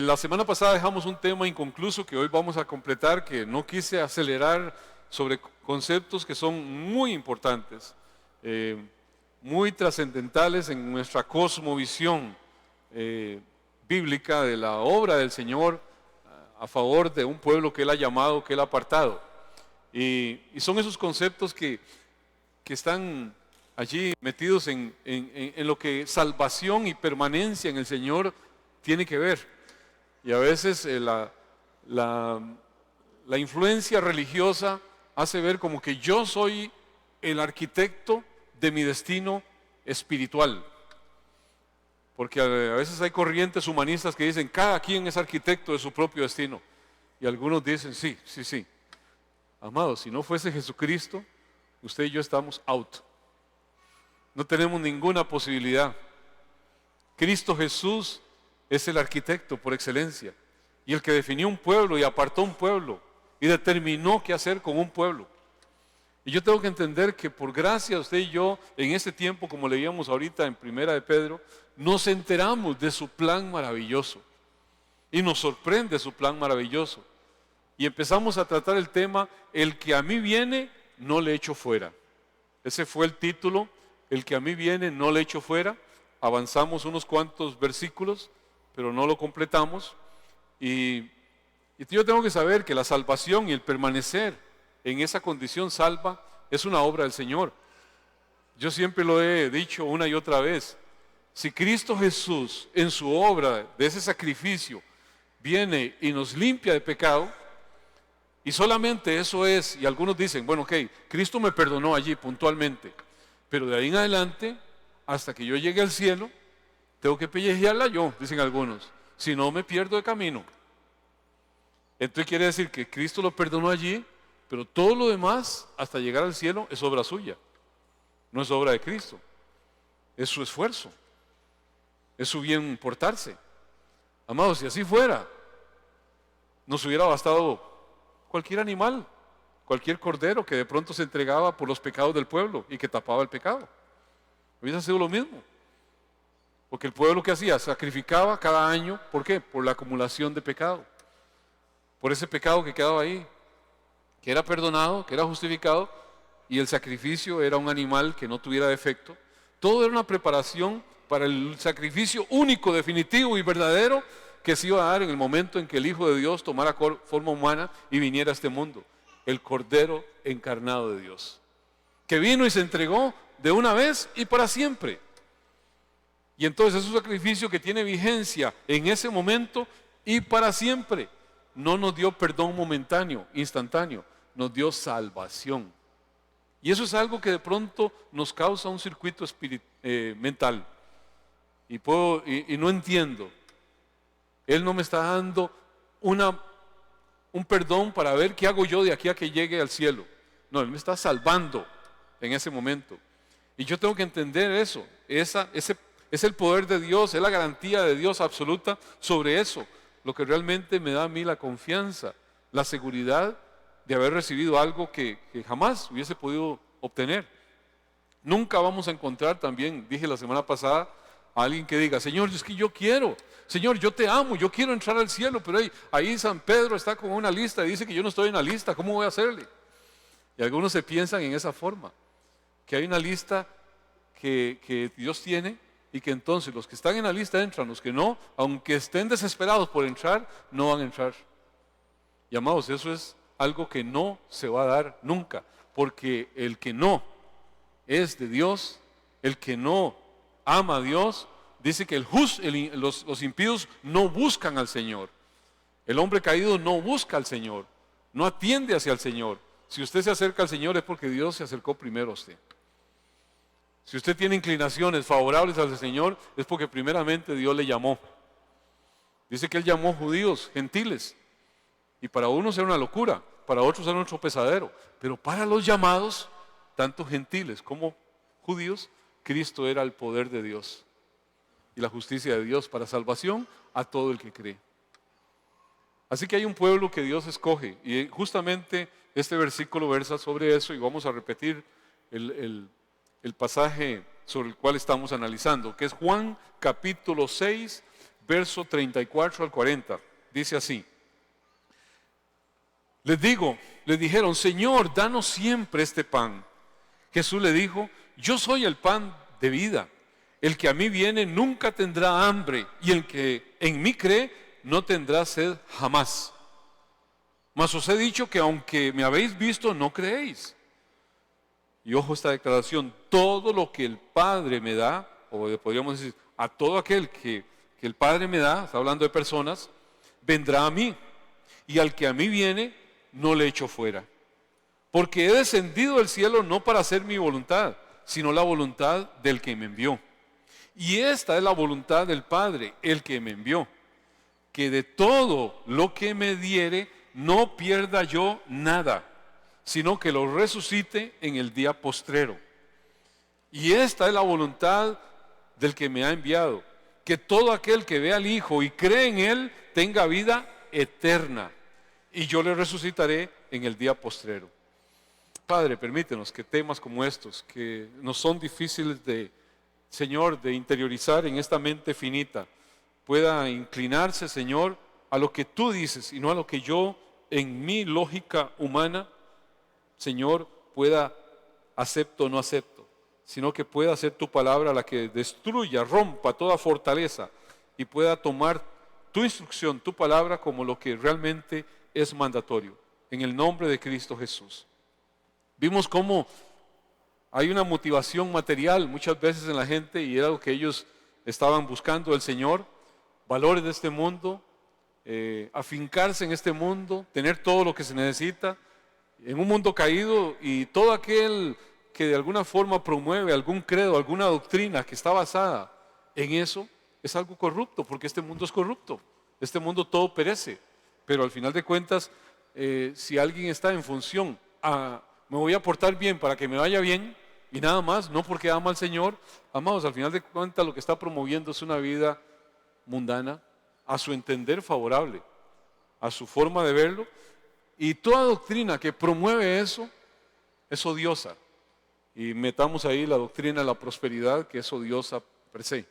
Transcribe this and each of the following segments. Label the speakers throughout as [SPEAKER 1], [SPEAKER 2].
[SPEAKER 1] La semana pasada dejamos un tema inconcluso que hoy vamos a completar, que no quise acelerar sobre conceptos que son muy importantes, muy trascendentales en nuestra cosmovisión bíblica de la obra del Señor a favor de un pueblo que Él ha llamado, que Él ha apartado. Y son esos conceptos que están allí metidos en lo que salvación y permanencia en el Señor tiene que ver. Y a veces la influencia religiosa hace ver como que yo soy el arquitecto de mi destino espiritual. Porque a veces hay corrientes humanistas que dicen, cada quien es arquitecto de su propio destino. Y algunos dicen, sí. Amados, si no fuese Jesucristo, usted y yo estamos out. No tenemos ninguna posibilidad. Cristo Jesús es el arquitecto por excelencia y el que definió un pueblo y apartó un pueblo y determinó qué hacer con un pueblo. Y yo tengo que entender que por gracia usted y yo en este tiempo, como leíamos ahorita en Primera de Pedro, nos enteramos de su plan maravilloso y nos sorprende su plan maravilloso. Y empezamos a tratar el tema, el que a mí viene, no le echo fuera. Ese fue el título, el que a mí viene, no le echo fuera. Avanzamos unos cuantos versículos, pero no lo completamos. Y yo tengo que saber que la salvación y el permanecer en esa condición salva es una obra del Señor. Yo siempre lo he dicho una y otra vez. Si Cristo Jesús en su obra de ese sacrificio viene y nos limpia de pecado, y solamente eso es, y algunos dicen, bueno, ok, Cristo me perdonó allí puntualmente, pero de ahí en adelante, hasta que yo llegue al cielo, tengo que pellejearla yo, dicen algunos, si no me pierdo de camino. Entonces quiere decir que Cristo lo perdonó allí, pero todo lo demás, hasta llegar al cielo, es obra suya. No es obra de Cristo. Es su esfuerzo. Es su bien portarse. Amados, si así fuera, nos hubiera bastado cualquier animal, cualquier cordero que de pronto se entregaba por los pecados del pueblo y que tapaba el pecado. Hubiera sido lo mismo. Porque el pueblo que hacía, sacrificaba cada año, ¿por qué? Por la acumulación de pecado. Por ese pecado que quedaba ahí, que era perdonado, que era justificado, y el sacrificio era un animal que no tuviera defecto. Todo era una preparación para el sacrificio único, definitivo y verdadero que se iba a dar en el momento en que el Hijo de Dios tomara forma humana y viniera a este mundo. El Cordero encarnado de Dios, que vino y se entregó de una vez y para siempre. Y entonces es un sacrificio que tiene vigencia en ese momento y para siempre. No nos dio perdón momentáneo, instantáneo, nos dio salvación. Y eso es algo que de pronto nos causa un circuito mental. Y no entiendo. Él no me está dando un perdón para ver qué hago yo de aquí a que llegue al cielo. No, Él me está salvando en ese momento. Y yo tengo que entender eso. Ese es el poder de Dios, es la garantía de Dios absoluta sobre eso. Lo que realmente me da a mí la confianza, la seguridad de haber recibido algo que jamás hubiese podido obtener. Nunca vamos a encontrar también, dije la semana pasada, a alguien que diga, Señor, es que yo quiero, Señor, yo te amo, yo quiero entrar al cielo, pero ahí San Pedro está con una lista y dice que yo no estoy en la lista, ¿cómo voy a hacerle? Y algunos se piensan en esa forma, que hay una lista que Dios tiene, y que entonces los que están en la lista entran, los que no, aunque estén desesperados por entrar, no van a entrar. Y amados, eso es algo que no se va a dar nunca, porque el que no es de Dios, el que no ama a Dios, dice que los impíos no buscan al Señor. El hombre caído no busca al Señor, no atiende hacia el Señor. Si usted se acerca al Señor es porque Dios se acercó primero a usted. Si usted tiene inclinaciones favorables al Señor, es porque primeramente Dios le llamó. Dice que Él llamó judíos, gentiles. Y para unos era una locura, para otros era un tropezadero. Pero para los llamados, tanto gentiles como judíos, Cristo era el poder de Dios. Y la justicia de Dios para salvación a todo el que cree. Así que hay un pueblo que Dios escoge. Y justamente este versículo versa sobre eso y vamos a repetir el pasaje sobre el cual estamos analizando, que es Juan capítulo 6, verso 34 al 40. Dice así: les dijeron, Señor, danos siempre este pan. Jesús le dijo, yo soy el pan de vida. El que a mí viene nunca tendrá hambre, y el que en mí cree no tendrá sed jamás. Mas os he dicho que aunque me habéis visto, no creéis. Y ojo esta declaración: todo lo que el Padre me da, o podríamos decir, a todo aquel que el Padre me da, está hablando de personas, vendrá a mí. Y al que a mí viene, no le echo fuera. Porque he descendido del cielo no para hacer mi voluntad, sino la voluntad del que me envió. Y esta es la voluntad del Padre, el que me envió, que de todo lo que me diere, no pierda yo nada, sino que lo resucite en el día postrero. Y esta es la voluntad del que me ha enviado, que todo aquel que ve al Hijo y cree en Él tenga vida eterna, y yo le resucitaré en el día postrero. Padre, permítenos que temas como estos, que nos son difíciles de, Señor, de interiorizar en esta mente finita, pueda inclinarse, Señor, a lo que tú dices y no a lo que yo, en mi lógica humana, Señor, pueda acepto o no acepto, sino que pueda ser tu palabra la que destruya, rompa toda fortaleza y pueda tomar tu instrucción, tu palabra, como lo que realmente es mandatorio. En el nombre de Cristo Jesús. Vimos cómo hay una motivación material muchas veces en la gente, y era lo que ellos estaban buscando del Señor: valores de este mundo, afincarse en este mundo, tener todo lo que se necesita en un mundo caído. Y todo aquel que de alguna forma promueve algún credo, alguna doctrina que está basada en eso, es algo corrupto, porque este mundo es corrupto, este mundo todo perece. Pero al final de cuentas, si alguien está en función a me voy a portar bien para que me vaya bien y nada más, no porque ama al Señor, amados, al final de cuentas lo que está promoviendo es una vida mundana, a su entender favorable, a su forma de verlo, y toda doctrina que promueve eso es odiosa. Y metamos ahí la doctrina de la prosperidad, que es odiosa per se,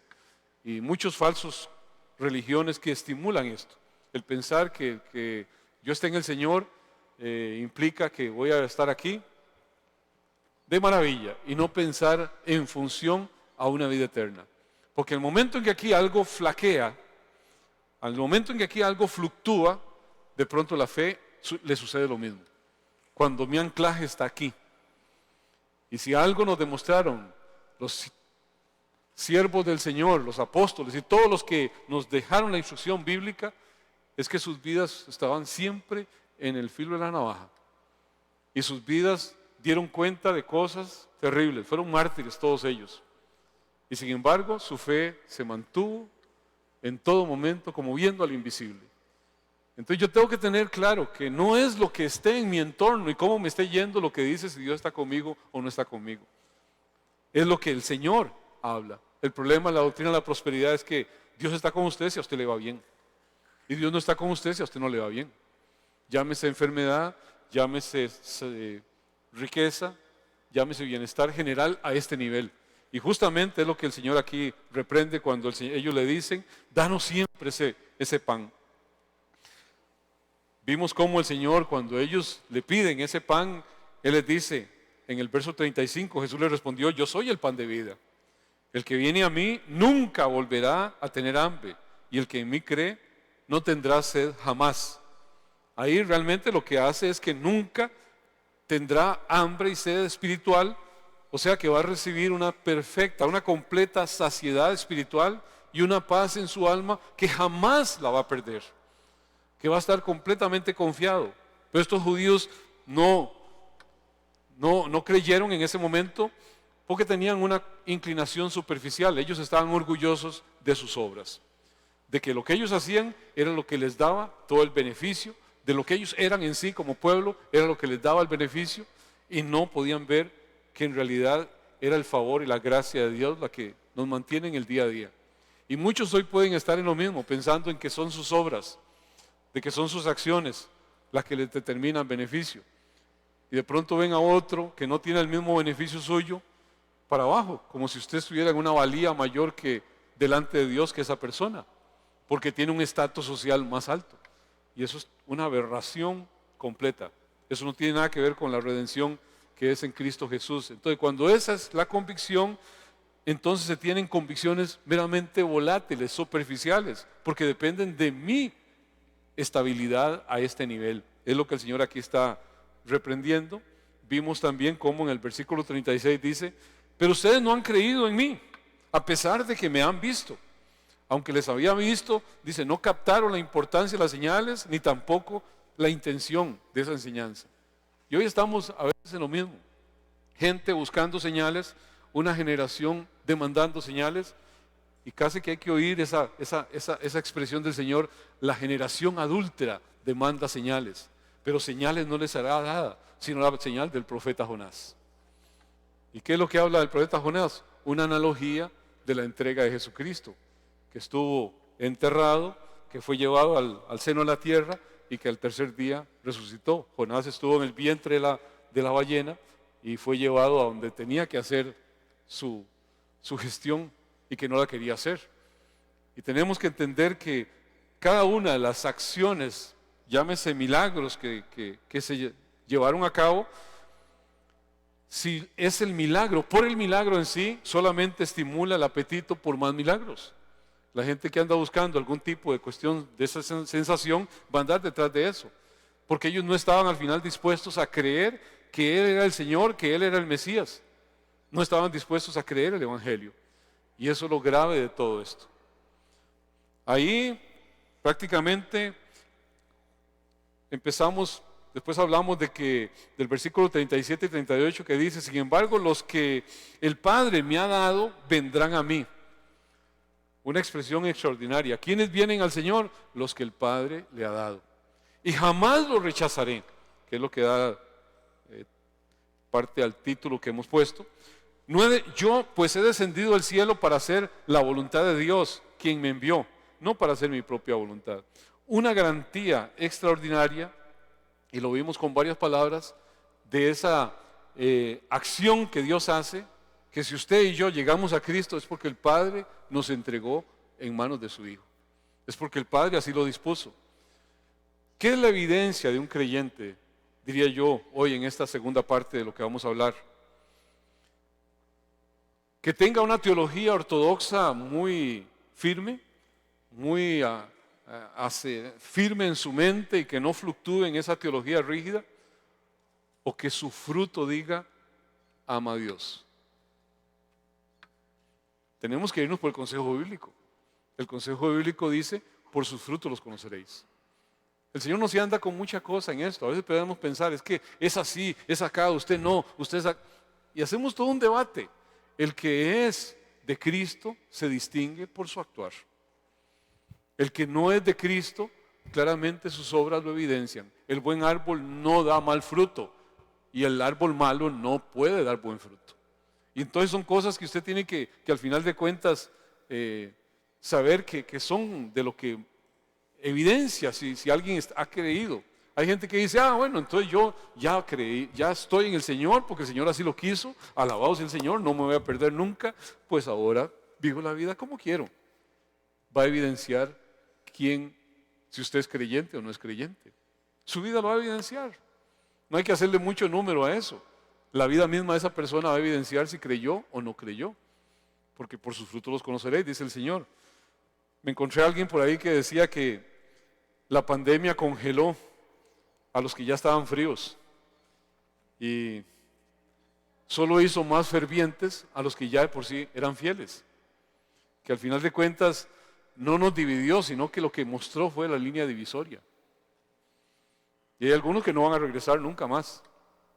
[SPEAKER 1] y muchos falsos religiones que estimulan esto. El pensar que yo esté en el Señor implica que voy a estar aquí de maravilla, y no pensar en función a una vida eterna. Porque el momento en que aquí algo flaquea, al momento en que aquí algo fluctúa, de pronto la fe le sucede lo mismo. Cuando mi anclaje está aquí. Y si algo nos demostraron los siervos del Señor, los apóstoles y todos los que nos dejaron la instrucción bíblica, es que sus vidas estaban siempre en el filo de la navaja. Y sus vidas dieron cuenta de cosas terribles, fueron mártires todos ellos. Y sin embargo, su fe se mantuvo en todo momento como viendo al invisible. Entonces yo tengo que tener claro que no es lo que esté en mi entorno y cómo me esté yendo lo que dice si Dios está conmigo o no está conmigo. Es lo que el Señor habla. El problema de la doctrina de la prosperidad es que Dios está con usted si a usted le va bien. Y Dios no está con usted si a usted no le va bien. Llámese enfermedad, llámese riqueza, llámese bienestar general a este nivel. Y justamente es lo que el Señor aquí reprende cuando ellos le dicen, danos siempre ese pan. Vimos cómo el Señor, cuando ellos le piden ese pan, Él les dice, en el verso 35, Jesús les respondió, yo soy el pan de vida. El que viene a mí nunca volverá a tener hambre, y el que en mí cree no tendrá sed jamás. Ahí realmente lo que hace es que nunca tendrá hambre y sed espiritual, o sea que va a recibir una perfecta, una completa saciedad espiritual y una paz en su alma que jamás la va a perder, que va a estar completamente confiado. Pero estos judíos no creyeron en ese momento porque tenían una inclinación superficial. Ellos estaban orgullosos de sus obras, de que lo que ellos hacían era lo que les daba todo el beneficio, de lo que ellos eran en sí como pueblo, era lo que les daba el beneficio, y no podían ver que en realidad era el favor y la gracia de Dios la que nos mantiene en el día a día. Y muchos hoy pueden estar en lo mismo, pensando en que son sus obras, de que son sus acciones las que les determinan beneficio. Y de pronto ven a otro que no tiene el mismo beneficio suyo para abajo, como si usted estuviera en una valía mayor que delante de Dios que esa persona. porque tiene un estatus social más alto. Y eso es una aberración completa. Eso no tiene nada que ver con la redención que es en Cristo Jesús. Entonces, cuando esa es la convicción, entonces se tienen convicciones meramente volátiles, superficiales, porque dependen de mi estabilidad a este nivel. Es lo que el Señor aquí está reprendiendo. Vimos también cómo en el versículo 36 dice: pero ustedes no han creído en mí, a pesar de que me han visto. Aunque les había visto, dice, no captaron la importancia de las señales, ni tampoco la intención de esa enseñanza. Y hoy estamos a veces en lo mismo. Gente buscando señales, una generación demandando señales, y casi que hay que oír esa expresión del Señor: la generación adúltera demanda señales, pero señales no les será dada, sino la señal del profeta Jonás. ¿Y qué es lo que habla del profeta Jonás? Una analogía de la entrega de Jesucristo, que estuvo enterrado, que fue llevado al seno de la tierra y que al tercer día resucitó. Jonás estuvo en el vientre de la ballena y fue llevado a donde tenía que hacer su gestión y que no la quería hacer. Y tenemos que entender que cada una de las acciones, llámese milagros que se llevaron a cabo, si es el milagro, por el milagro en sí, solamente estimula el apetito por más milagros. La gente que anda buscando algún tipo de cuestión de esa sensación va a andar detrás de eso, porque ellos no estaban al final dispuestos a creer que Él era el Señor, que Él era el Mesías. No estaban dispuestos a creer el Evangelio. Y eso es lo grave de todo esto. Ahí prácticamente empezamos. Después hablamos del versículo 37 y 38 que dice: sin embargo, los que el Padre me ha dado vendrán a mí. Una expresión extraordinaria. ¿Quiénes vienen al Señor? Los que el Padre le ha dado. Y jamás los rechazaré, que es lo que da parte al título que hemos puesto. Yo pues he descendido del cielo para hacer la voluntad de Dios, quien me envió, no para hacer mi propia voluntad. Una garantía extraordinaria, y lo vimos con varias palabras, de esa acción que Dios hace, que si usted y yo llegamos a Cristo es porque el Padre nos entregó en manos de su Hijo. Es porque el Padre así lo dispuso. ¿Qué es la evidencia de un creyente, diría yo, hoy en esta segunda parte de lo que vamos a hablar? Que tenga una teología ortodoxa muy firme, muy firme en su mente y que no fluctúe en esa teología rígida, o que su fruto diga: ama a Dios. Tenemos que irnos por el consejo bíblico. El consejo bíblico dice: por sus frutos los conoceréis. El Señor no se anda con mucha cosa en esto. A veces podemos pensar: es que es así, es acá, usted no, usted es acá. Y hacemos todo un debate. El que es de Cristo se distingue por su actuar. El que no es de Cristo, claramente sus obras lo evidencian. El buen árbol no da mal fruto y el árbol malo no puede dar buen fruto. Y entonces son cosas que usted tiene que al final de cuentas saber que son de lo que evidencia si alguien ha creído. Hay gente que dice: bueno, entonces yo ya creí, ya estoy en el Señor porque el Señor así lo quiso, alabado sea el Señor, no me voy a perder nunca, pues ahora vivo la vida como quiero. Va a evidenciar si usted es creyente o no es creyente. Su vida lo va a evidenciar. No hay que hacerle mucho número a eso. La vida misma de esa persona va a evidenciar si creyó o no creyó, porque por sus frutos los conoceréis, dice el Señor. Me encontré a alguien por ahí que decía que la pandemia congeló a los que ya estaban fríos y solo hizo más fervientes a los que ya de por sí eran fieles, que al final de cuentas no nos dividió, sino que lo que mostró fue la línea divisoria. Y hay algunos que no van a regresar nunca más,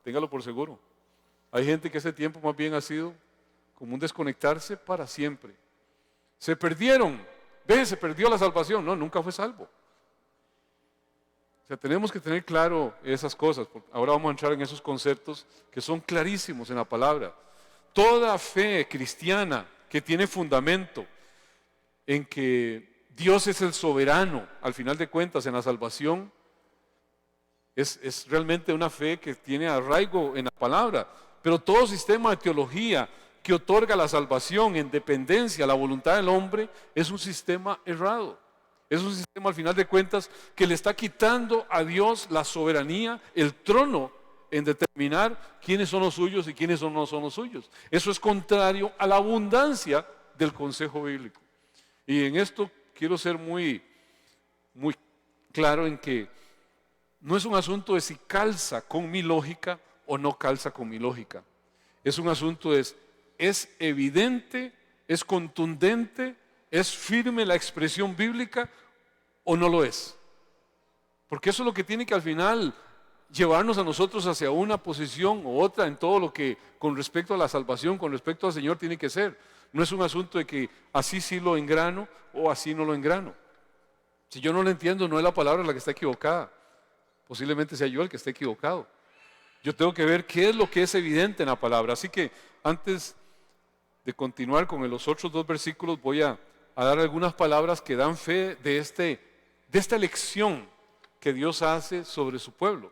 [SPEAKER 1] téngalo por seguro. Hay gente que ese tiempo más bien ha sido como un desconectarse para siempre. Se perdieron, se perdió la salvación. No, nunca fue salvo. O sea, tenemos que tener claro esas cosas. Ahora vamos a entrar en esos conceptos que son clarísimos en la palabra. Toda fe cristiana que tiene fundamento en que Dios es el soberano, al final de cuentas, en la salvación, es realmente una fe que tiene arraigo en la palabra. Pero todo sistema de teología que otorga la salvación en dependencia a la voluntad del hombre es un sistema errado. Es un sistema al final de cuentas que le está quitando a Dios la soberanía, el trono en determinar quiénes son los suyos y quiénes no son los suyos. Eso es contrario a la abundancia del consejo bíblico. Y en esto quiero ser muy claro en que no es un asunto de si calza con mi lógica o no calza con mi lógica. Es un asunto es evidente, es contundente, es firme la expresión bíblica o no lo es. Porque eso es lo que tiene que al final llevarnos a nosotros hacia una posición u otra en todo lo que con respecto a la salvación, con respecto al Señor tiene que ser. No es un asunto de que así sí lo engrano o así no lo engrano. Si yo no lo entiendo, no es la palabra la que está equivocada. Posiblemente sea yo el que esté equivocado. Yo tengo que ver qué es lo que es evidente en la palabra. Así que antes de continuar con los otros 2 versículos, voy a dar algunas palabras que dan fe de esta elección que Dios hace sobre su pueblo.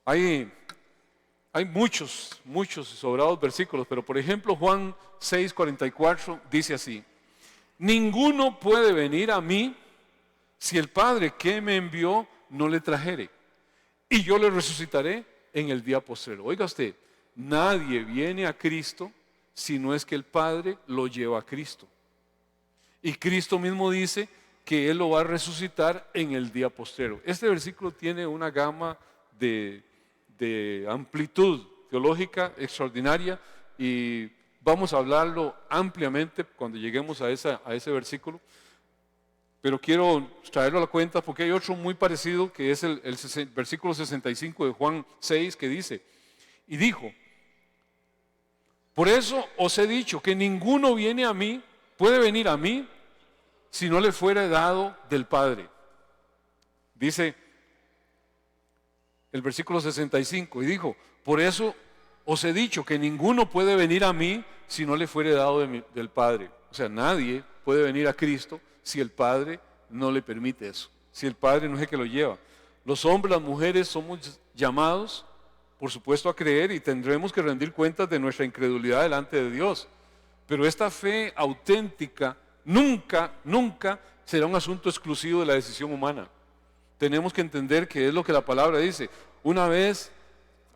[SPEAKER 1] Hay muchos sobrados versículos, pero por ejemplo Juan 6:44 dice así: ninguno puede venir a mí si el Padre que me envió no le trajere, y yo le resucitaré en el día postrero. Oiga usted, nadie viene a Cristo si no es que el Padre lo lleva a Cristo. Y Cristo mismo dice que Él lo va a resucitar en el día postrero. Este versículo tiene una gama de amplitud teológica extraordinaria y vamos a hablarlo ampliamente cuando lleguemos a ese versículo. Pero quiero traerlo a la cuenta porque hay otro muy parecido que es el versículo 65 de Juan 6 que dice: y dijo, por eso os he dicho que ninguno puede venir a mí si no le fuera dado del Padre. Dice el versículo 65, y dijo, por eso os he dicho que ninguno puede venir a mí si no le fuere dado del Padre. O sea, nadie puede venir a Cristo si el Padre no le permite eso, si el Padre no es el que lo lleva. Los hombres, las mujeres somos llamados, por supuesto, a creer y tendremos que rendir cuentas de nuestra incredulidad delante de Dios. Pero esta fe auténtica nunca será un asunto exclusivo de la decisión humana. Tenemos que entender que es lo que la palabra dice. Una vez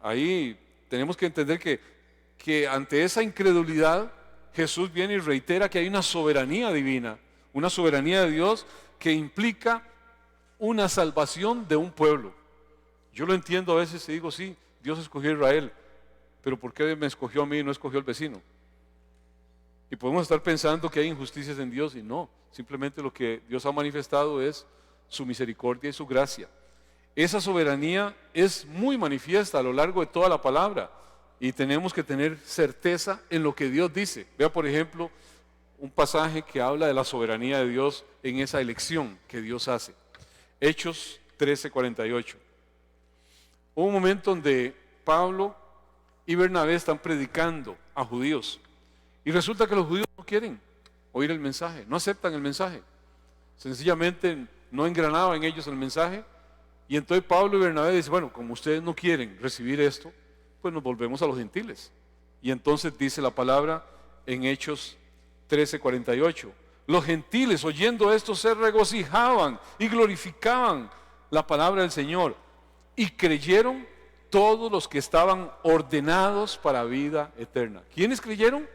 [SPEAKER 1] ahí tenemos que entender que ante esa incredulidad Jesús viene y reitera que hay una soberanía divina, una soberanía de Dios que implica una salvación de un pueblo. Yo lo entiendo a veces y digo, sí, Dios escogió a Israel, pero ¿por qué me escogió a mí y no escogió al vecino? Y podemos estar pensando que hay injusticias en Dios y no, simplemente lo que Dios ha manifestado es su misericordia y su gracia. Esa soberanía es muy manifiesta a lo largo de toda la palabra y tenemos que tener certeza en lo que Dios dice. Vea, por ejemplo, un pasaje que habla de la soberanía de Dios en esa elección que Dios hace. Hechos 13:48. Hubo un momento donde Pablo y Bernabé están predicando a judíos y resulta que los judíos no quieren oír el mensaje, no aceptan el mensaje. Sencillamente no engranaba en ellos el mensaje y entonces Pablo y Bernabé dicen, bueno, como ustedes no quieren recibir esto, pues nos volvemos a los gentiles. Y entonces dice la palabra en Hechos 13:48, los gentiles oyendo esto se regocijaban y glorificaban la palabra del Señor y creyeron todos los que estaban ordenados para vida eterna. ¿Quiénes creyeron?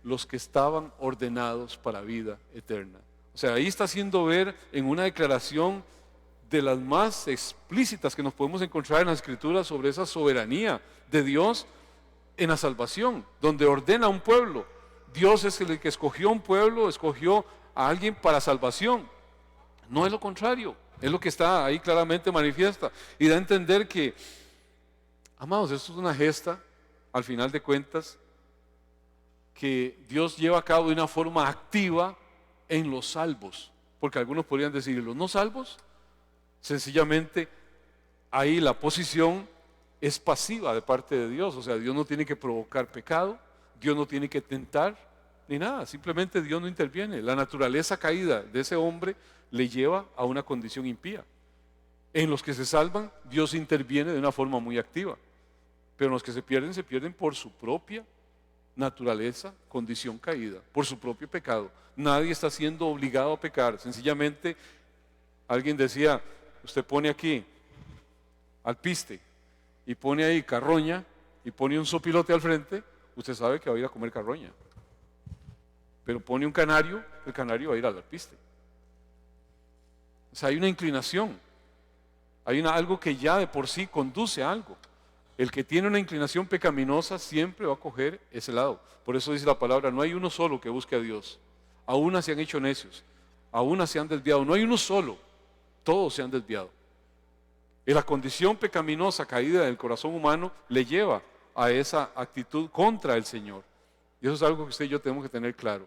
[SPEAKER 1] Los que estaban ordenados para vida eterna. O sea, ahí está haciendo ver en una declaración de las más explícitas que nos podemos encontrar en la Escritura sobre esa soberanía de Dios en la salvación, donde ordena a un pueblo. Dios es el que escogió un pueblo, escogió a alguien para salvación. No es lo contrario, es lo que está ahí claramente manifiesta. Y da a entender que, amados, esto es una gesta, al final de cuentas, que Dios lleva a cabo de una forma activa en los salvos. Porque algunos podrían decir, ¿los no salvos? Sencillamente, ahí la posición es pasiva de parte de Dios. O sea, Dios no tiene que provocar pecado, Dios no tiene que tentar, ni nada. Simplemente Dios no interviene. La naturaleza caída de ese hombre le lleva a una condición impía. En los que se salvan, Dios interviene de una forma muy activa. Pero en los que se pierden por su propia naturaleza, condición caída, por su propio pecado. Nadie está siendo obligado a pecar. Sencillamente, alguien decía, usted pone aquí alpiste y pone ahí carroña y pone un sopilote al frente, usted sabe que va a ir a comer carroña. Pero pone un canario, el canario va a ir al alpiste. O sea, hay una inclinación, hay algo que ya de por sí conduce a algo. El que tiene una inclinación pecaminosa siempre va a coger ese lado. Por eso dice la palabra, no hay uno solo que busque a Dios. Aún se han hecho necios, aún se han desviado. No hay uno solo, todos se han desviado. Y la condición pecaminosa caída del corazón humano le lleva a esa actitud contra el Señor. Y eso es algo que usted y yo tenemos que tener claro.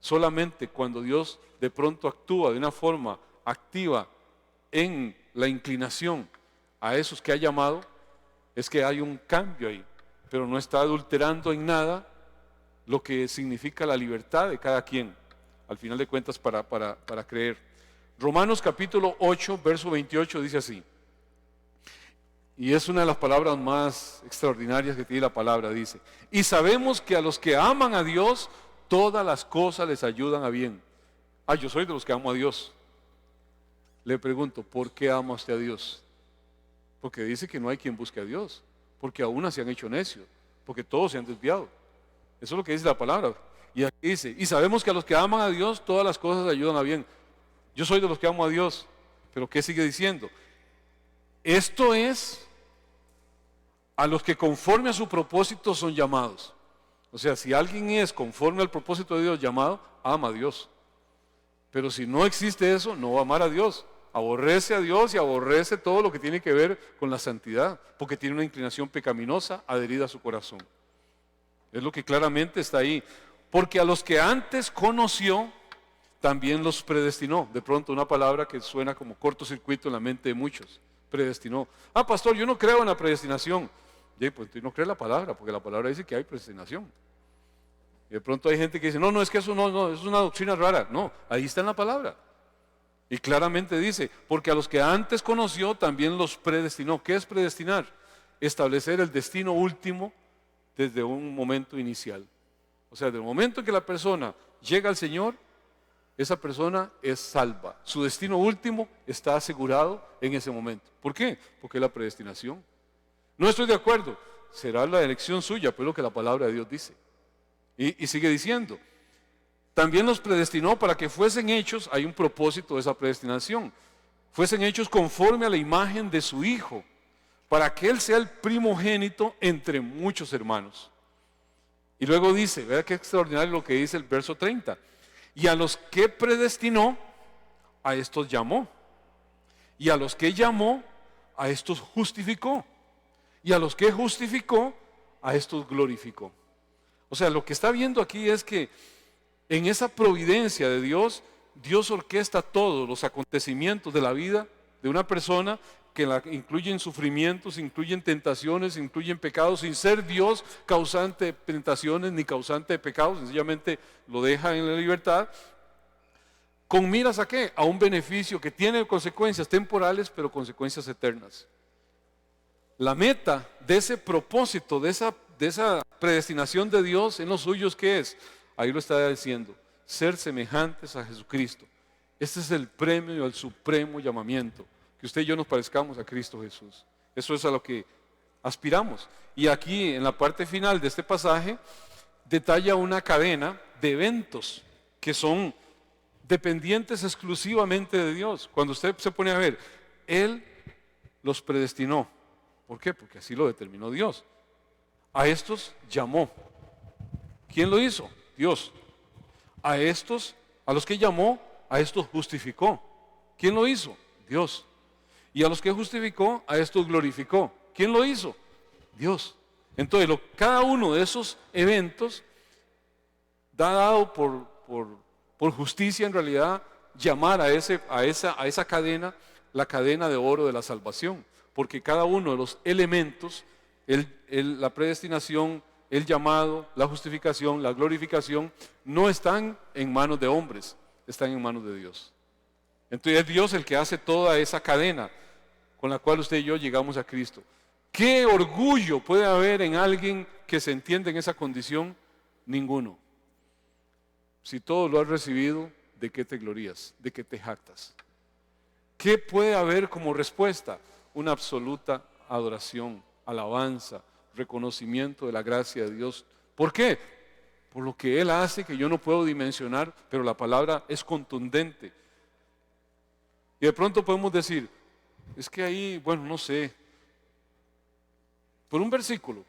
[SPEAKER 1] Solamente cuando Dios de pronto actúa de una forma activa en la inclinación a esos que ha llamado, es que hay un cambio ahí, pero no está adulterando en nada lo que significa la libertad de cada quien, al final de cuentas para creer. Romanos capítulo 8, verso 28 dice así, y es una de las palabras más extraordinarias que tiene la palabra, dice, y sabemos que a los que aman a Dios, todas las cosas les ayudan a bien. Yo soy de los que amo a Dios. Le pregunto, ¿por qué ama usted a Dios? Porque dice que no hay quien busque a Dios, porque aún se han hecho necios, porque todos se han desviado. Eso es lo que dice la palabra. Y aquí dice, y sabemos que a los que aman a Dios, todas las cosas ayudan a bien. Yo soy de los que amo a Dios, pero ¿qué sigue diciendo? Esto es a los que conforme a su propósito son llamados. O sea, si alguien es conforme al propósito de Dios llamado, ama a Dios. Pero si no existe eso, no va a amar a Dios. Aborrece a Dios y aborrece todo lo que tiene que ver con la santidad, porque tiene una inclinación pecaminosa adherida a su corazón. Es lo que claramente está ahí. Porque a los que antes conoció, también los predestinó. De pronto una palabra que suena como cortocircuito en la mente de muchos. Predestinó. Pastor, yo no creo en la predestinación. Pues tú no crees la palabra, porque la palabra dice que hay predestinación. Y de pronto hay gente que dice, no, es que eso no, es una doctrina rara. No, ahí está en la palabra. Y claramente dice, porque a los que antes conoció también los predestinó. ¿Qué es predestinar? Establecer el destino último desde un momento inicial. O sea, desde el momento en que la persona llega al Señor, esa persona es salva. Su destino último está asegurado en ese momento. ¿Por qué? Porque es la predestinación. No estoy de acuerdo, será la elección suya, pero es lo que la palabra de Dios dice. Y sigue diciendo, también los predestinó para que fuesen hechos, hay un propósito de esa predestinación, fuesen hechos conforme a la imagen de su Hijo, para que Él sea el primogénito entre muchos hermanos. Y luego dice, vea qué extraordinario lo que dice el verso 30, y a los que predestinó, a estos llamó, y a los que llamó, a estos justificó, y a los que justificó, a estos glorificó. O sea, lo que está viendo aquí es que en esa providencia de Dios, Dios orquesta todos los acontecimientos de la vida de una persona que incluyen sufrimientos, incluyen tentaciones, incluyen pecados, sin ser Dios causante de tentaciones ni causante de pecados, sencillamente lo deja en la libertad. ¿Con miras a qué? A un beneficio que tiene consecuencias temporales, pero consecuencias eternas. La meta de ese propósito, de esa predestinación de Dios en los suyos, ¿qué es? Ahí lo está diciendo, ser semejantes a Jesucristo. Este es el premio, el supremo llamamiento, que usted y yo nos parezcamos a Cristo Jesús. Eso es a lo que aspiramos. Y aquí en la parte final de este pasaje, detalla una cadena de eventos que son dependientes exclusivamente de Dios. Cuando usted se pone a ver, Él los predestinó. ¿Por qué? Porque así lo determinó Dios. A estos llamó. ¿Quién lo hizo? Dios. A estos, a los que llamó, a estos justificó. ¿Quién lo hizo? Dios. Y a los que justificó, a estos glorificó. ¿Quién lo hizo? Dios. Entonces, cada uno de esos eventos da dado por justicia en realidad llamar a esa cadena la cadena de oro de la salvación. Porque cada uno de los elementos, la predestinación, el llamado, la justificación, la glorificación, no están en manos de hombres, están en manos de Dios. Entonces es Dios el que hace toda esa cadena con la cual usted y yo llegamos a Cristo. ¿Qué orgullo puede haber en alguien que se entiende en esa condición Ninguno. Si todo lo has recibido, ¿de qué te glorías? ¿De qué te jactas? ¿Qué puede haber como respuesta? Una absoluta adoración, alabanza, reconocimiento de la gracia de Dios. ¿Por qué? Por lo que Él hace, que yo no puedo dimensionar, pero la palabra es contundente. Y de pronto podemos decir, es que ahí, bueno, no sé, por un versículo,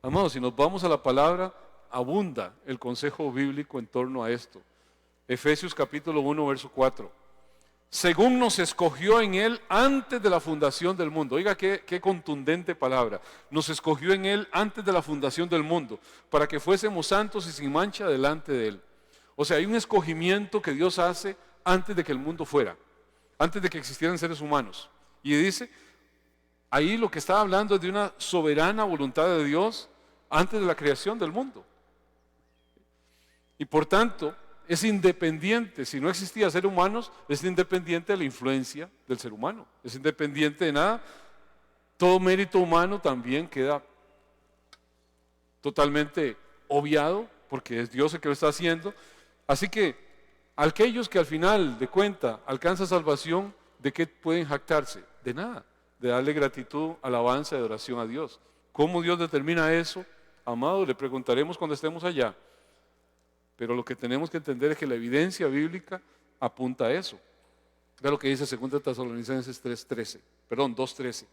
[SPEAKER 1] amados, si nos vamos a la palabra, abunda el consejo bíblico en torno a esto. Efesios capítulo 1, verso 4. Según nos escogió en Él antes de la fundación del mundo. Oiga, qué contundente palabra. Nos escogió en Él antes de la fundación del mundo, para que fuésemos santos y sin mancha delante de Él. O sea, hay un escogimiento que Dios hace antes de que el mundo fuera, antes de que existieran seres humanos. Y dice, ahí lo que está hablando es de una soberana voluntad de Dios antes de la creación del mundo. Y por tanto, es independiente. Si no existía ser humanos, es independiente de la influencia del ser humano. Es independiente de nada. Todo mérito humano también queda totalmente obviado, porque es Dios el que lo está haciendo. Así que aquellos que al final de cuenta alcanzan salvación, ¿de qué pueden jactarse? De nada. De darle gratitud, alabanza y adoración a Dios. ¿Cómo Dios determina eso? Amado, le preguntaremos cuando estemos allá. Pero lo que tenemos que entender es que la evidencia bíblica apunta a eso. Vea lo que dice 2 Tesalonicenses 2:13.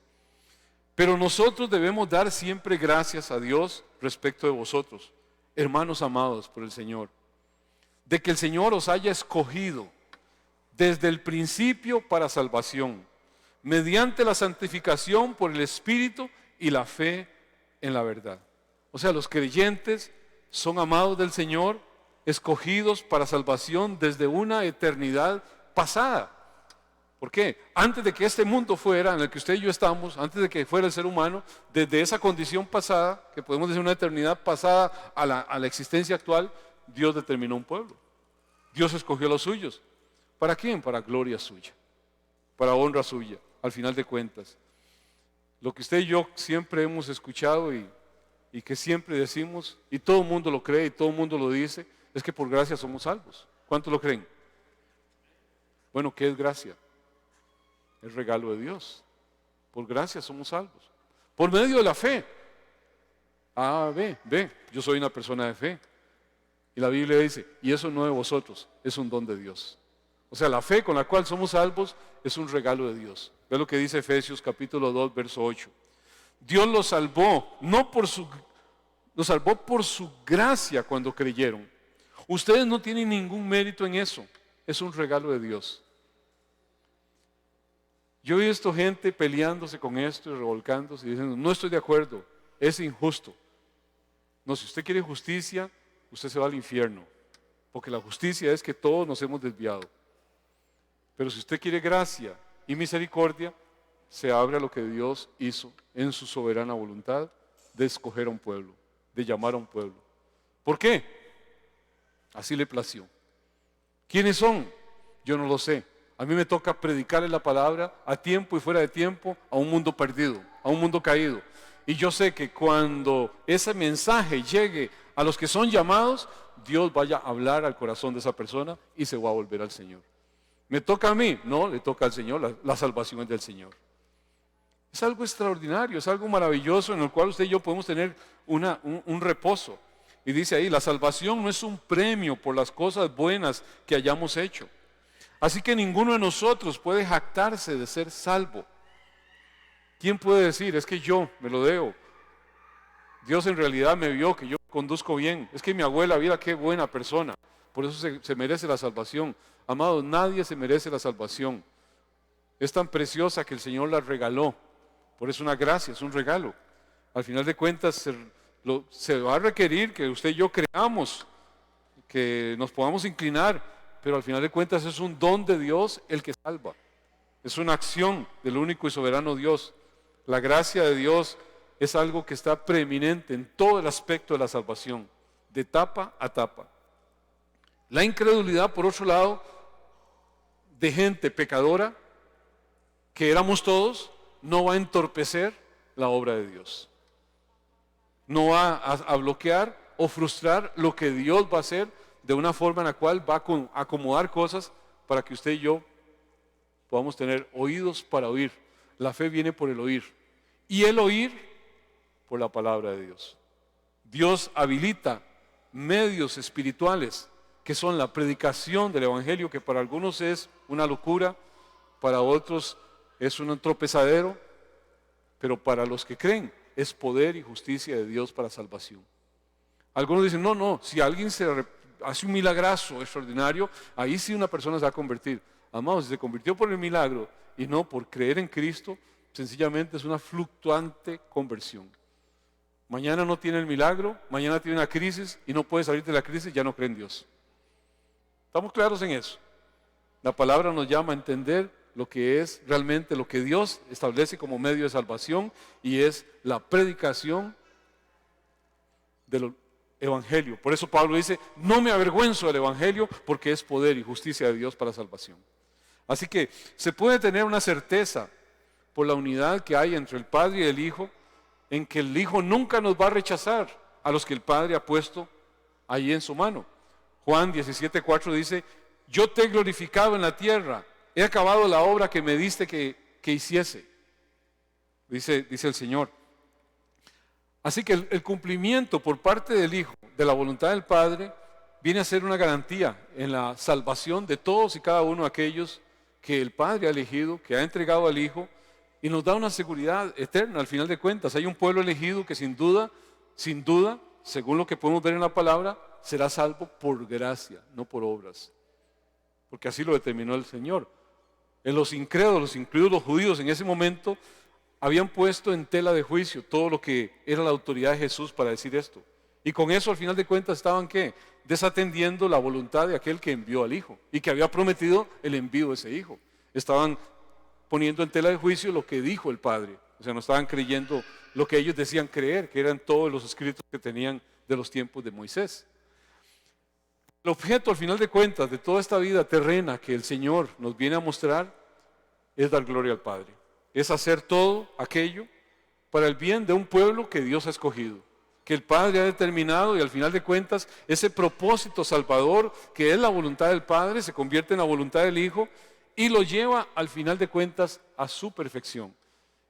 [SPEAKER 1] Pero nosotros debemos dar siempre gracias a Dios respecto de vosotros, hermanos amados por el Señor, de que el Señor os haya escogido desde el principio para salvación, mediante la santificación por el Espíritu y la fe en la verdad. O sea, los creyentes son amados del Señor, escogidos para salvación desde una eternidad pasada. ¿Por qué? Antes de que este mundo fuera, en el que usted y yo estamos, antes de que fuera el ser humano, desde esa condición pasada, que podemos decir una eternidad pasada a la existencia actual, Dios determinó un pueblo. Dios escogió a los suyos. ¿Para quién? Para gloria suya, para honra suya, al final de cuentas. Lo que usted y yo siempre hemos escuchado y que siempre decimos, y todo el mundo lo cree y todo el mundo lo dice, es que por gracia somos salvos. ¿Cuántos lo creen? Bueno, ¿qué es gracia? Es regalo de Dios. Por gracia somos salvos. Por medio de la fe. Ve, yo soy una persona de fe. Y la Biblia dice, y eso no de vosotros, es un don de Dios. O sea, la fe con la cual somos salvos es un regalo de Dios. Ve lo que dice Efesios capítulo 2, verso 8. Dios los salvó, los salvó por su gracia cuando creyeron. Ustedes no tienen ningún mérito en eso. Es un regalo de Dios. Yo he visto gente peleándose con esto y revolcándose y diciendo, no estoy de acuerdo, es injusto. No, si usted quiere justicia, usted se va al infierno. Porque la justicia es que todos nos hemos desviado. Pero si usted quiere gracia y misericordia, se abre a lo que Dios hizo en su soberana voluntad de escoger a un pueblo, de llamar a un pueblo. ¿Por qué? Así le plació. ¿Quiénes son? Yo no lo sé. A mí me toca predicarle la palabra a tiempo y fuera de tiempo a un mundo perdido, a un mundo caído. Y yo sé que cuando ese mensaje llegue a los que son llamados, Dios vaya a hablar al corazón de esa persona y se va a volver al Señor. ¿Me toca a mí? No, le toca al Señor, la salvación es del Señor. Es algo extraordinario, es algo maravilloso en el cual usted y yo podemos tener un reposo. Y dice ahí, la salvación no es un premio por las cosas buenas que hayamos hecho. Así que ninguno de nosotros puede jactarse de ser salvo. ¿Quién puede decir, es que yo me lo debo? Dios en realidad me vio que yo conduzco bien. Es que mi abuela, mira qué buena persona. Por eso se merece la salvación. Amados, nadie se merece la salvación. Es tan preciosa que el Señor la regaló. Por eso es una gracia, es un regalo. Al final de cuentas se va a requerir que usted y yo creamos, que nos podamos inclinar, pero al final de cuentas es un don de Dios el que salva. Es una acción del único y soberano Dios. La gracia de Dios es algo que está preeminente en todo el aspecto de la salvación, de etapa a etapa. La incredulidad, por otro lado, de gente pecadora, que éramos todos, no va a entorpecer la obra de Dios. No va a bloquear o frustrar lo que Dios va a hacer de una forma en la cual va a acomodar cosas para que usted y yo podamos tener oídos para oír. La fe viene por el oír y el oír por la palabra de Dios. Dios habilita medios espirituales que son la predicación del Evangelio, que para algunos es una locura, para otros es un tropezadero, pero para los que creen es poder y justicia de Dios para salvación. Algunos dicen, no, si alguien hace un milagrazo extraordinario, ahí sí una persona se va a convertir. Amados, si se convirtió por el milagro y no por creer en Cristo, sencillamente es una fluctuante conversión. Mañana no tiene el milagro, mañana tiene una crisis y no puede salir de la crisis, ya no cree en Dios. ¿Estamos claros en eso? La palabra nos llama a entender lo que es realmente lo que Dios establece como medio de salvación y es la predicación del Evangelio. Por eso Pablo dice, no me avergüenzo del Evangelio porque es poder y justicia de Dios para salvación. Así que se puede tener una certeza por la unidad que hay entre el Padre y el Hijo, en que el Hijo nunca nos va a rechazar a los que el Padre ha puesto ahí en su mano. Juan 17:4 dice, yo te he glorificado en la tierra, he acabado la obra que me diste que hiciese, dice el Señor. Así que el cumplimiento por parte del Hijo de la voluntad del Padre viene a ser una garantía en la salvación de todos y cada uno de aquellos que el Padre ha elegido, que ha entregado al Hijo, y nos da una seguridad eterna al final de cuentas. Hay un pueblo elegido que sin duda, según lo que podemos ver en la palabra, será salvo por gracia, no por obras. Porque así lo determinó el Señor. En los incrédulos, incluidos los judíos, en ese momento, habían puesto en tela de juicio todo lo que era la autoridad de Jesús para decir esto. Y con eso, al final de cuentas, estaban ¿qué? Desatendiendo la voluntad de aquel que envió al Hijo y que había prometido el envío de ese Hijo. Estaban poniendo en tela de juicio lo que dijo el Padre. O sea, no estaban creyendo lo que ellos decían creer, que eran todos los escritos que tenían de los tiempos de Moisés. El objeto, al final de cuentas, de toda esta vida terrena que el Señor nos viene a mostrar es dar gloria al Padre. Es hacer todo aquello para el bien de un pueblo que Dios ha escogido, que el Padre ha determinado, y al final de cuentas ese propósito salvador que es la voluntad del Padre se convierte en la voluntad del Hijo y lo lleva al final de cuentas a su perfección.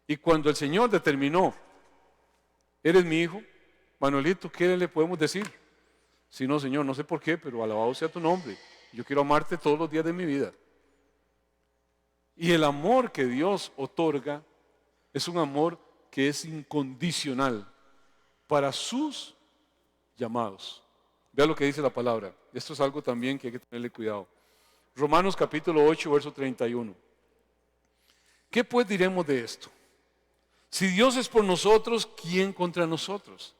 [SPEAKER 1] Y cuando el Señor determinó, eres mi hijo, Manuelito, ¿qué le podemos decir? Si no, Señor, no sé por qué, pero alabado sea tu nombre. Yo quiero amarte todos los días de mi vida. Y el amor que Dios otorga es un amor que es incondicional para sus llamados. Vea lo que dice la palabra. Esto es algo también que hay que tenerle cuidado. Romanos capítulo 8, verso 31. ¿Qué pues diremos de esto? Si Dios es por nosotros, ¿quién contra nosotros?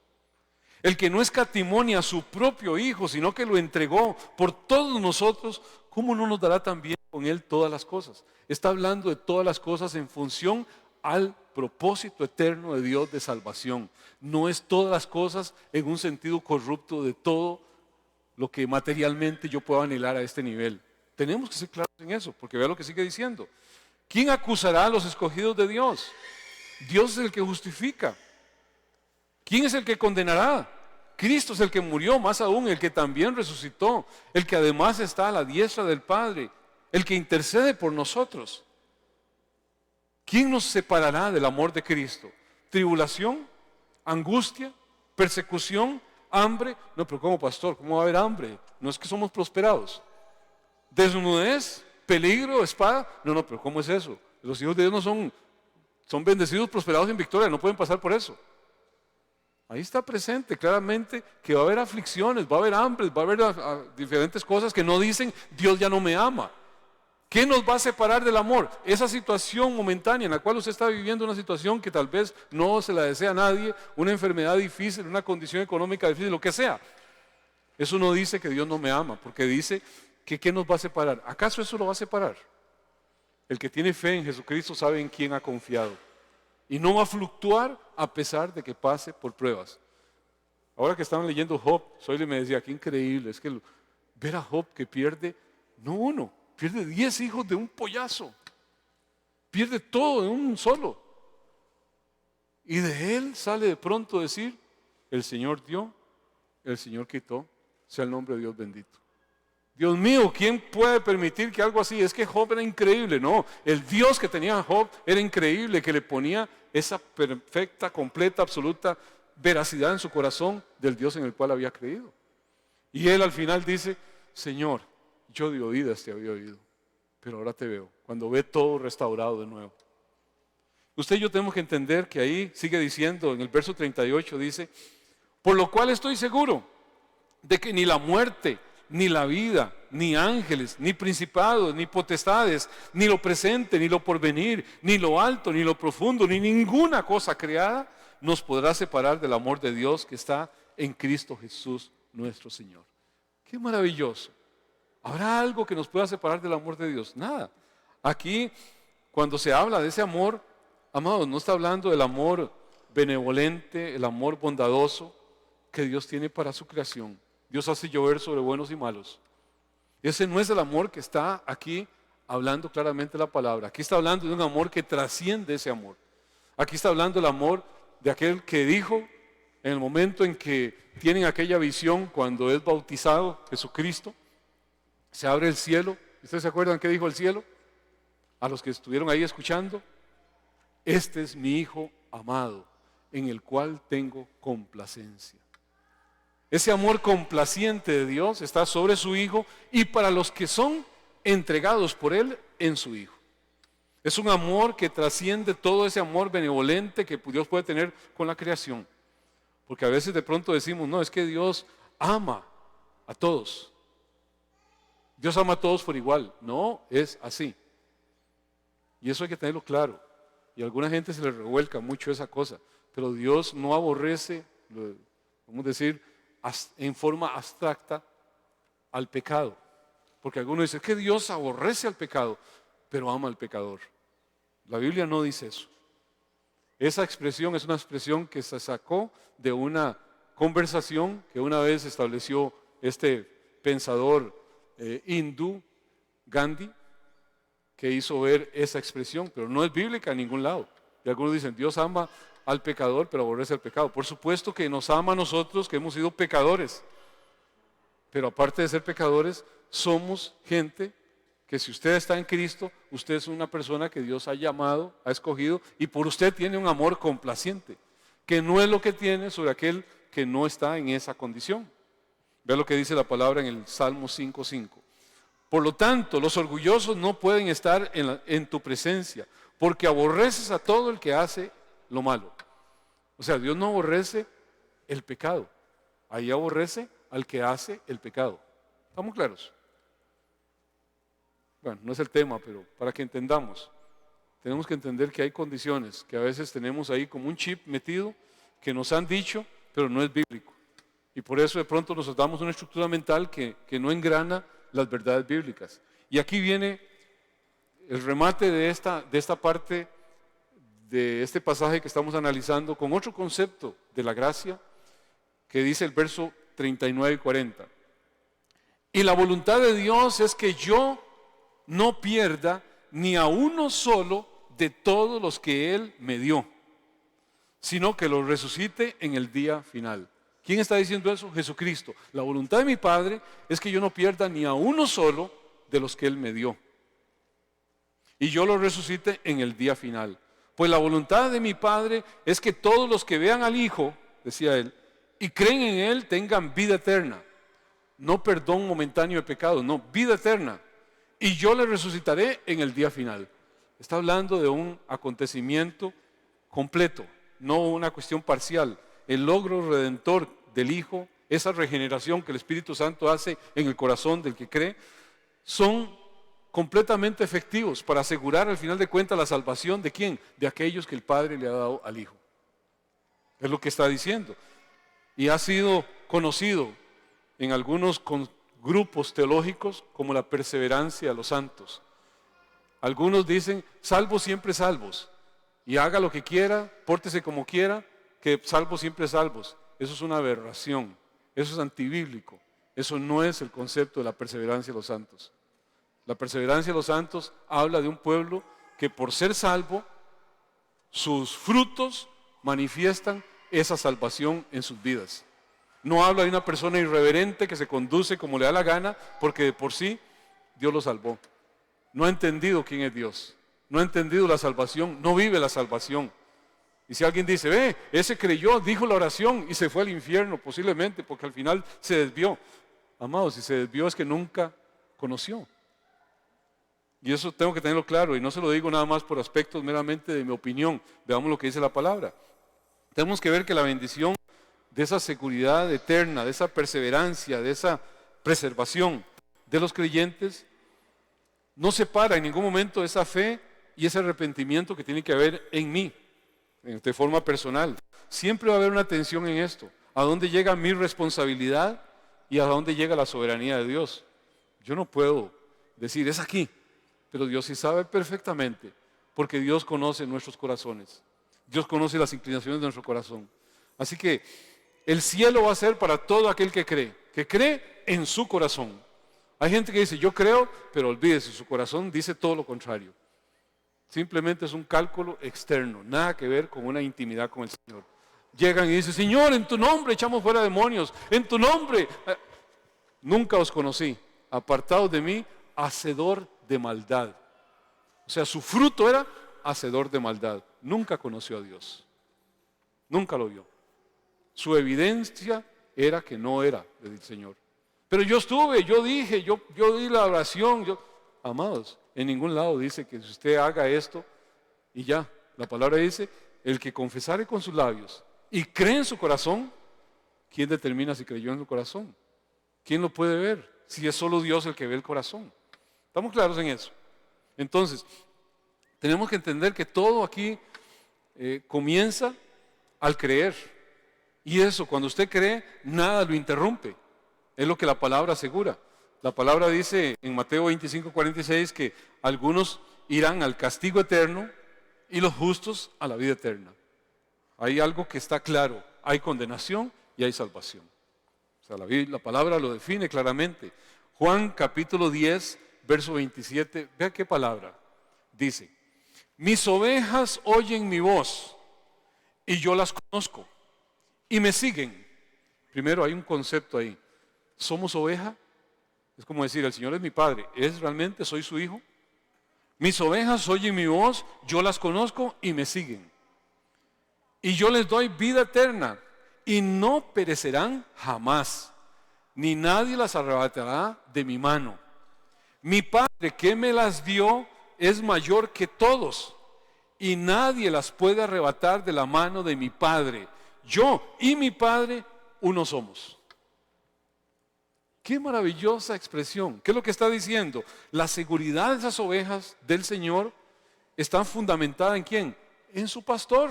[SPEAKER 1] El que no escatimó ni a su propio Hijo, sino que lo entregó por todos nosotros, ¿cómo no nos dará también con Él todas las cosas? Está hablando de todas las cosas en función al propósito eterno de Dios de salvación. No es todas las cosas en un sentido corrupto de todo lo que materialmente yo puedo anhelar a este nivel. Tenemos que ser claros en eso, porque vea lo que sigue diciendo. ¿Quién acusará a los escogidos de Dios? Dios es el que justifica. ¿Quién es el que condenará? Cristo es el que murió, más aún el que también resucitó, el que además está a la diestra del Padre, el que intercede por nosotros. ¿Quién nos separará del amor de Cristo? ¿Tribulación? ¿Angustia? ¿Persecución? ¿Hambre? No, pero ¿cómo, pastor? ¿Cómo va a haber hambre? No es que somos prosperados. ¿Desnudez? ¿Peligro? ¿Espada? No, pero ¿cómo es eso? Los hijos de Dios no son bendecidos, prosperados en victoria, no pueden pasar por eso. Ahí está presente claramente que va a haber aflicciones, va a haber hambre, va a haber diferentes cosas que no dicen Dios ya no me ama. ¿Qué nos va a separar del amor? Esa situación momentánea en la cual usted está viviendo una situación que tal vez no se la desea a nadie, una enfermedad difícil, una condición económica difícil, lo que sea. Eso no dice que Dios no me ama, porque dice que ¿qué nos va a separar? ¿Acaso eso lo va a separar? El que tiene fe en Jesucristo sabe en quién ha confiado. Y no va a fluctuar a pesar de que pase por pruebas. Ahora que estaban leyendo Job, Soyle me decía, qué increíble, es que ver a Job que pierde, no uno, pierde 10 hijos de un pollazo. Pierde todo de un solo. Y de él sale de pronto decir, el Señor dio el Señor quitó, sea el nombre de Dios bendito. Dios mío, ¿quién puede permitir que algo así? Es que Job era increíble. No, el Dios que tenía Job era increíble, que le ponía esa perfecta, completa, absoluta veracidad en su corazón del Dios en el cual había creído. Y él al final dice, Señor, yo de oídas te había oído, pero ahora te veo, cuando ve todo restaurado de nuevo. Usted y yo tenemos que entender que ahí sigue diciendo, en el verso 38 dice, por lo cual estoy seguro de que ni la muerte, ni la vida, ni ángeles, ni principados, ni potestades, ni lo presente, ni lo porvenir, ni lo alto, ni lo profundo, ni ninguna cosa creada nos podrá separar del amor de Dios que está en Cristo Jesús nuestro Señor. ¡Qué maravilloso! ¿Habrá algo que nos pueda separar del amor de Dios? Nada. Aquí, cuando se habla de ese amor, amados, no está hablando del amor benevolente, el amor bondadoso que Dios tiene para su creación. Dios hace llover sobre buenos y malos. Ese no es el amor que está aquí hablando claramente la palabra. Aquí está hablando de un amor que trasciende ese amor. Aquí está hablando del amor de aquel que dijo en el momento en que tienen aquella visión cuando es bautizado Jesucristo, se abre el cielo. ¿Ustedes se acuerdan qué dijo el cielo? A los que estuvieron ahí escuchando, este es mi Hijo amado, en el cual tengo complacencia. Ese amor complaciente de Dios está sobre su Hijo y para los que son entregados por Él en su Hijo. Es un amor que trasciende todo ese amor benevolente que Dios puede tener con la creación. Porque a veces de pronto decimos, no, es que Dios ama a todos. Dios ama a todos por igual. No es así. Y eso hay que tenerlo claro. Y a alguna gente se le revuelca mucho esa cosa. Pero Dios no aborrece, vamos a decir, en forma abstracta al pecado. Porque algunos dicen que Dios aborrece al pecado, pero ama al pecador. La Biblia no dice eso. Esa expresión es una expresión que se sacó de una conversación que una vez estableció este pensador hindú, Gandhi, que hizo ver esa expresión, pero no es bíblica en ningún lado. Y algunos dicen, Dios ama al pecador, pero aborrece al pecado. Por supuesto que nos ama a nosotros, que hemos sido pecadores. Pero aparte de ser pecadores, somos gente que si usted está en Cristo, usted es una persona que Dios ha llamado, ha escogido, y por usted tiene un amor complaciente, que no es lo que tiene sobre aquel que no está en esa condición. Vea lo que dice la palabra en el Salmo 5:5. Por lo tanto, los orgullosos no pueden estar en tu presencia, porque aborreces a todo el que hace lo malo. O sea, Dios no aborrece el pecado, ahí aborrece al que hace el pecado. ¿Estamos claros? Bueno, no es el tema, pero para que entendamos, tenemos que entender que hay condiciones que a veces tenemos ahí como un chip metido, que nos han dicho, pero no es bíblico. Y por eso de pronto nos damos una estructura mental que no engrana las verdades bíblicas. Y aquí viene el remate de esta parte, de este pasaje que estamos analizando, con otro concepto de la gracia, que dice el verso 39 y 40. Y la voluntad de Dios es que yo no pierda ni a uno solo de todos los que Él me dio, sino que los resucite en el día final. ¿Quién está diciendo eso? Jesucristo. La voluntad de mi Padre es que yo no pierda ni a uno solo de los que Él me dio, y yo los resucite en el día final. Pues la voluntad de mi Padre es que todos los que vean al Hijo, decía Él, y creen en Él, tengan vida eterna. No perdón momentáneo de pecado, no, vida eterna. Y yo le resucitaré en el día final. Está hablando de un acontecimiento completo, no una cuestión parcial. El logro redentor del Hijo, esa regeneración que el Espíritu Santo hace en el corazón del que cree, son completamente efectivos para asegurar al final de cuentas la salvación de ¿quién? De aquellos que el Padre le ha dado al Hijo. Es lo que está diciendo. Y ha sido conocido en algunos grupos teológicos como la perseverancia de los santos. Algunos dicen, salvos siempre salvos, y haga lo que quiera, pórtese como quiera, que salvos siempre salvos. Eso es una aberración, eso es antibíblico, eso no es el concepto de la perseverancia de los santos. La perseverancia de los santos habla de un pueblo que por ser salvo, sus frutos manifiestan esa salvación en sus vidas. No habla de una persona irreverente que se conduce como le da la gana porque de por sí Dios lo salvó. No ha entendido quién es Dios. No ha entendido la salvación. No vive la salvación. Y si alguien dice, ese creyó, dijo la oración y se fue al infierno, posiblemente porque al final se desvió. Amados, si se desvió es que nunca conoció. Y eso tengo que tenerlo claro, y no se lo digo nada más por aspectos meramente de mi opinión. Veamos lo que dice la palabra. Tenemos que ver que la bendición de esa seguridad eterna, de esa perseverancia, de esa preservación de los creyentes, no separa en ningún momento esa fe y ese arrepentimiento que tiene que haber en mí, de forma personal. Siempre va a haber una tensión en esto. ¿A dónde llega mi responsabilidad y a dónde llega la soberanía de Dios? Yo no puedo decir, es aquí, pero Dios sí sabe perfectamente, porque Dios conoce nuestros corazones. Dios conoce las inclinaciones de nuestro corazón. Así que el cielo va a ser para todo aquel que cree en su corazón. Hay gente que dice, yo creo, pero olvídese, su corazón dice todo lo contrario. Simplemente es un cálculo externo, nada que ver con una intimidad con el Señor. Llegan y dicen, Señor, en tu nombre echamos fuera demonios, en tu nombre. Nunca os conocí, apartados de mí, hacedor de maldad. O sea, su fruto era hacedor de maldad. Nunca conoció a Dios. Nunca lo vio. Su evidencia era que no era del Señor. Pero yo estuve, yo dije, yo di la oración. Amados, en ningún lado dice que si usted haga esto y ya. La palabra dice, el que confesare con sus labios y cree en su corazón, ¿quién determina si creyó en su corazón? ¿Quién lo puede ver? Si es solo Dios el que ve el corazón. ¿Estamos claros en eso? Entonces, tenemos que entender que todo aquí comienza al creer. Y eso, cuando usted cree, nada lo interrumpe. Es lo que la palabra asegura. La palabra dice en Mateo 25:46 que algunos irán al castigo eterno y los justos a la vida eterna. Hay algo que está claro. Hay condenación y hay salvación. O sea, la palabra lo define claramente. Juan capítulo 10, verso 27. Vea qué palabra. Dice, mis ovejas oyen mi voz y yo las conozco y me siguen. Primero hay un concepto ahí. ¿Somos oveja? Es como decir, el Señor es mi Padre. ¿Es realmente? ¿Soy su hijo? Mis ovejas oyen mi voz, yo las conozco y me siguen. Y yo les doy vida eterna y no perecerán jamás, ni nadie las arrebatará de mi mano. Mi Padre que me las dio es mayor que todos y nadie las puede arrebatar de la mano de mi Padre. Yo y mi Padre uno somos. Qué maravillosa expresión. ¿Qué es lo que está diciendo? La seguridad de esas ovejas del Señor está fundamentada ¿en quién? En su pastor.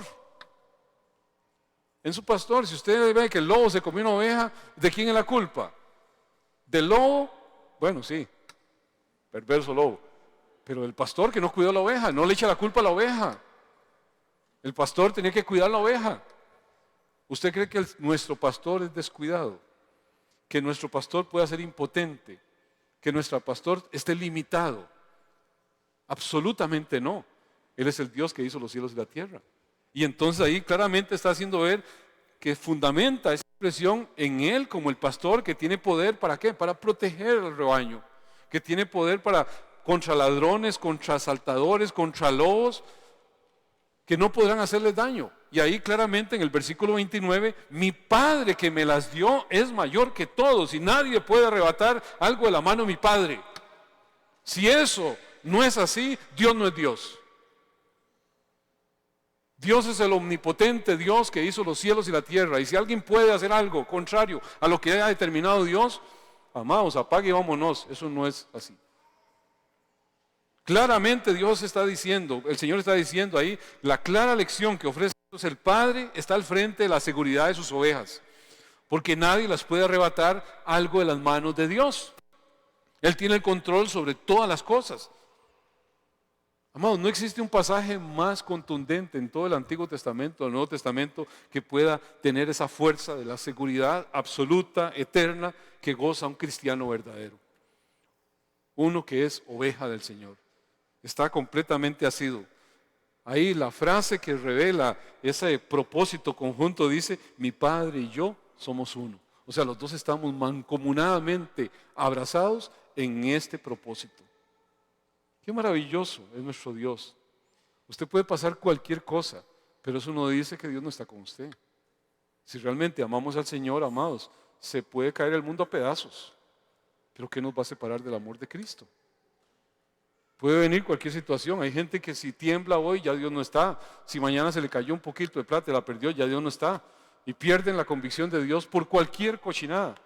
[SPEAKER 1] En su pastor. Si usted ve que el lobo se comió una oveja, ¿de quién es la culpa? ¿Del lobo? Bueno, sí, perverso lobo. Pero el pastor que no cuidó la oveja, no le echa la culpa a la oveja. El pastor tenía que cuidar la oveja. ¿Usted cree que nuestro pastor es descuidado? ¿Que nuestro pastor pueda ser impotente? ¿Que nuestro pastor esté limitado? Absolutamente no. Él es el Dios que hizo los cielos y la tierra. Y entonces ahí claramente está haciendo ver que fundamenta esa expresión en Él como el pastor que tiene poder, ¿para qué? Para proteger al rebaño. Que tiene poder contra ladrones, contra asaltadores, contra lobos, que no podrán hacerles daño. Y ahí claramente en el versículo 29, mi Padre que me las dio es mayor que todos y nadie puede arrebatar algo de la mano de mi Padre. Si eso no es así, Dios no es Dios. Dios es el omnipotente Dios que hizo los cielos y la tierra. Y si alguien puede hacer algo contrario a lo que haya determinado Dios, amados, apague y vámonos. Eso no es así. Claramente Dios está diciendo, el Señor está diciendo ahí, la clara lección que ofrece Dios, el Padre está al frente de la seguridad de sus ovejas, porque nadie las puede arrebatar algo de las manos de Dios. Él tiene el control sobre todas las cosas. Amados, no existe un pasaje más contundente en todo el Antiguo Testamento, el Nuevo Testamento, que pueda tener esa fuerza de la seguridad absoluta, eterna, que goza un cristiano verdadero. Uno que es oveja del Señor. Está completamente asido. Ahí la frase que revela ese propósito conjunto dice, mi Padre y yo somos uno. O sea, los dos estamos mancomunadamente abrazados en este propósito. Qué maravilloso es nuestro Dios. Usted puede pasar cualquier cosa, pero eso no dice que Dios no está con usted. Si realmente amamos al Señor, amados, se puede caer el mundo a pedazos, pero ¿qué nos va a separar del amor de Cristo? Puede venir cualquier situación. Hay gente que si tiembla hoy, ya Dios no está. Si mañana se le cayó un poquito de plata y la perdió, ya Dios no está. Y pierden la convicción de Dios por cualquier cochinada.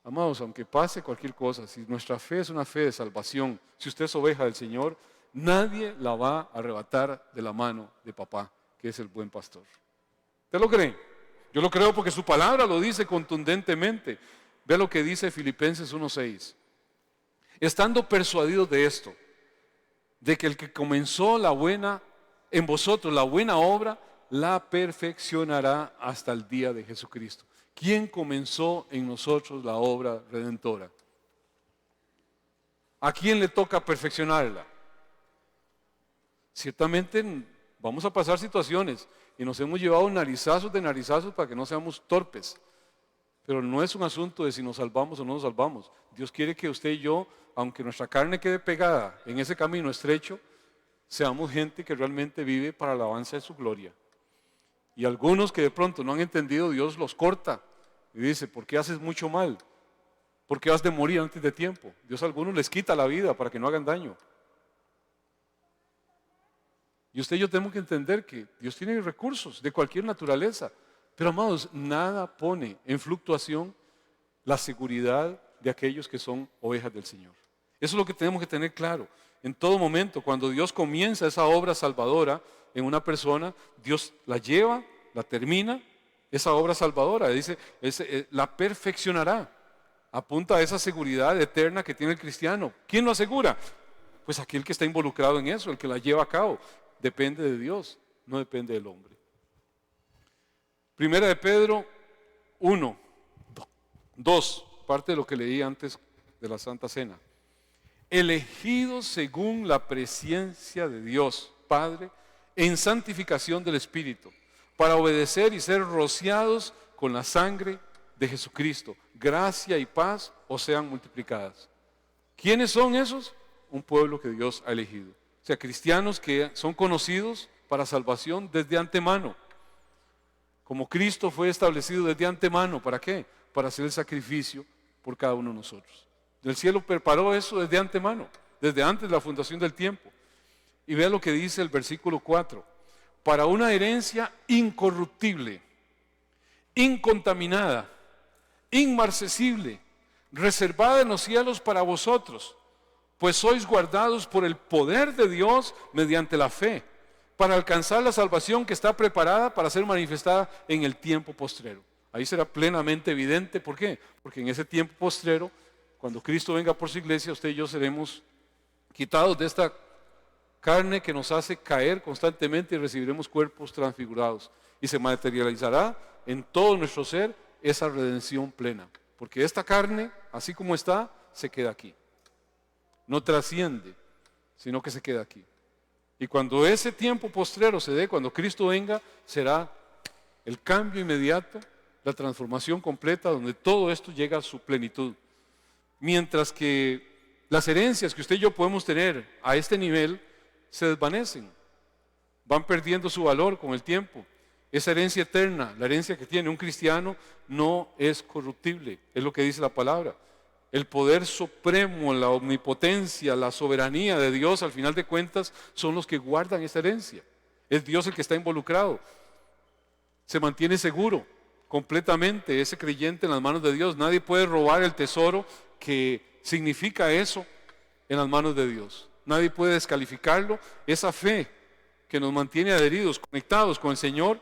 [SPEAKER 1] Amados, aunque pase cualquier cosa, si nuestra fe es una fe de salvación, si usted es oveja del Señor, nadie la va a arrebatar de la mano de papá, que es el buen pastor. ¿Usted lo cree? Yo lo creo porque su palabra lo dice contundentemente. Ve lo que dice Filipenses 1:6. Estando persuadidos de esto, de que el que comenzó en vosotros la buena obra, la perfeccionará hasta el día de Jesucristo. ¿Quién comenzó en nosotros la obra redentora? ¿A quién le toca perfeccionarla? Ciertamente vamos a pasar situaciones y nos hemos llevado narizazos de narizazos para que no seamos torpes. Pero no es un asunto de si nos salvamos o no nos salvamos. Dios quiere que usted y yo, aunque nuestra carne quede pegada en ese camino estrecho, seamos gente que realmente vive para la alabanza de su gloria. Y algunos que de pronto no han entendido, Dios los corta y dice, ¿por qué haces mucho mal? ¿Por qué has de morir antes de tiempo? Dios a algunos les quita la vida para que no hagan daño. Y usted y yo tenemos que entender que Dios tiene recursos de cualquier naturaleza. Pero amados, nada pone en fluctuación la seguridad de aquellos que son ovejas del Señor. Eso es lo que tenemos que tener claro. En todo momento, cuando Dios comienza esa obra salvadora en una persona, Dios la lleva, la termina, esa obra salvadora, dice, la perfeccionará. Apunta a esa seguridad eterna que tiene el cristiano. ¿Quién lo asegura? Pues aquel que está involucrado en eso, el que la lleva a cabo. Depende de Dios, no depende del hombre. Primera de Pedro 1, 2, parte de lo que leí antes de la Santa Cena. Elegidos según la presciencia de Dios, Padre, en santificación del Espíritu, para obedecer y ser rociados con la sangre de Jesucristo. Gracia y paz os sean multiplicadas. ¿Quiénes son esos? Un pueblo que Dios ha elegido. O sea, cristianos que son conocidos para salvación desde antemano. Como Cristo fue establecido desde antemano, ¿para qué? Para hacer el sacrificio por cada uno de nosotros. El cielo preparó eso desde antemano, desde antes de la fundación del tiempo. Y vea lo que dice el versículo 4. Para una herencia incorruptible, incontaminada, inmarcesible, reservada en los cielos para vosotros, pues sois guardados por el poder de Dios mediante la fe, para alcanzar la salvación que está preparada para ser manifestada en el tiempo postrero. Ahí será plenamente evidente. ¿Por qué? Porque en ese tiempo postrero, cuando Cristo venga por su iglesia, usted y yo seremos quitados de esta carne que nos hace caer constantemente y recibiremos cuerpos transfigurados. Y se materializará en todo nuestro ser esa redención plena. Porque esta carne, así como está, se queda aquí. No trasciende, sino que se queda aquí. Y cuando ese tiempo postrero se dé, cuando Cristo venga, será el cambio inmediato, la transformación completa, donde todo esto llega a su plenitud. Mientras que las herencias que usted y yo podemos tener a este nivel se desvanecen, van perdiendo su valor con el tiempo. Esa herencia eterna, la herencia que tiene un cristiano, no es corruptible, es lo que dice la palabra. El poder supremo, la omnipotencia, la soberanía de Dios, al final de cuentas, son los que guardan esa herencia. Es Dios el que está involucrado. Se mantiene seguro completamente ese creyente en las manos de Dios. Nadie puede robar el tesoro que significa eso en las manos de Dios. Nadie puede descalificarlo. Esa fe que nos mantiene adheridos, conectados con el Señor,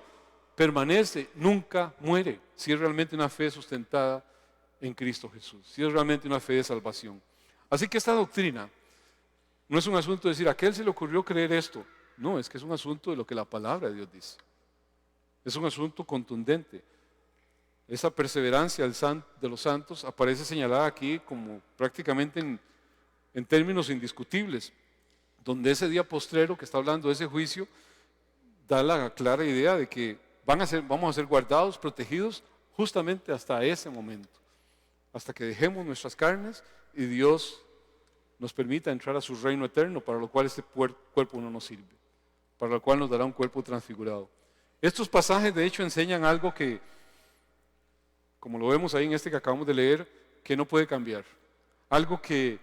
[SPEAKER 1] permanece, nunca muere, si es realmente una fe sustentada en Cristo Jesús, si es realmente una fe de salvación. Así que esta doctrina no es un asunto de decir, ¿a aquel se le ocurrió creer esto? No, es que es un asunto de lo que la palabra de Dios dice. Es un asunto contundente. Esa perseverancia de los santos aparece señalada aquí como prácticamente en términos indiscutibles, donde ese día postrero que está hablando de ese juicio da la clara idea de que vamos a ser guardados, protegidos justamente hasta ese momento, hasta que dejemos nuestras carnes y Dios nos permita entrar a su reino eterno, para lo cual este cuerpo no nos sirve, para lo cual nos dará un cuerpo transfigurado. Estos pasajes de hecho enseñan algo que, como lo vemos ahí en este que acabamos de leer, que no puede cambiar, algo que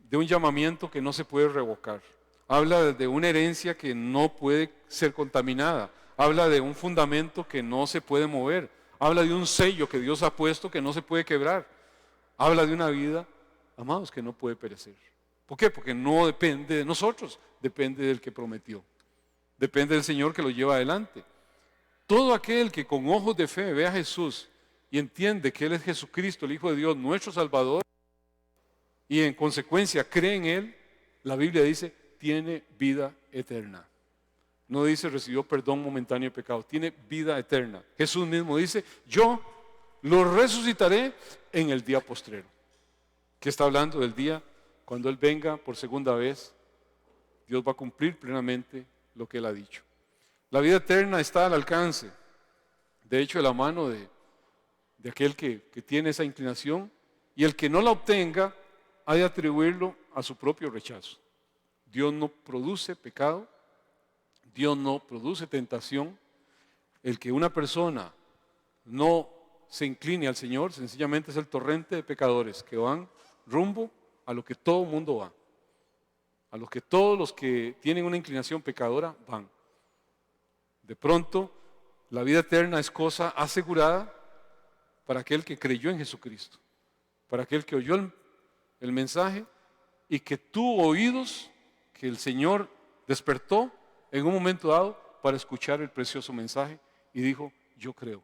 [SPEAKER 1] de un llamamiento que no se puede revocar. Habla de una herencia que no puede ser contaminada, habla de un fundamento que no se puede mover, habla de un sello que Dios ha puesto que no se puede quebrar, habla de una vida, amados, que no puede perecer. ¿Por qué? Porque no depende de nosotros, depende del que prometió, depende del Señor que lo lleva adelante. Todo aquel que con ojos de fe ve a Jesús y entiende que Él es Jesucristo, el Hijo de Dios, nuestro Salvador, y en consecuencia cree en Él, la Biblia dice, tiene vida eterna. No dice recibió perdón momentáneo de pecado, tiene vida eterna. Jesús mismo dice, yo lo resucitaré en el día postrero. ¿Qué está hablando del día? Cuando Él venga por segunda vez, Dios va a cumplir plenamente lo que Él ha dicho. La vida eterna está al alcance, de hecho, de la mano de aquel que tiene esa inclinación, y el que no la obtenga ha de atribuirlo a su propio rechazo. Dios no produce pecado, Dios no produce tentación. El que una persona no se incline al Señor sencillamente es el torrente de pecadores que van rumbo a lo que todo mundo va, a lo que todos los que tienen una inclinación pecadora van. De pronto, la vida eterna es cosa asegurada para aquel que creyó en Jesucristo, para aquel que oyó el mensaje y que tuvo oídos que el Señor despertó en un momento dado para escuchar el precioso mensaje y dijo, yo creo.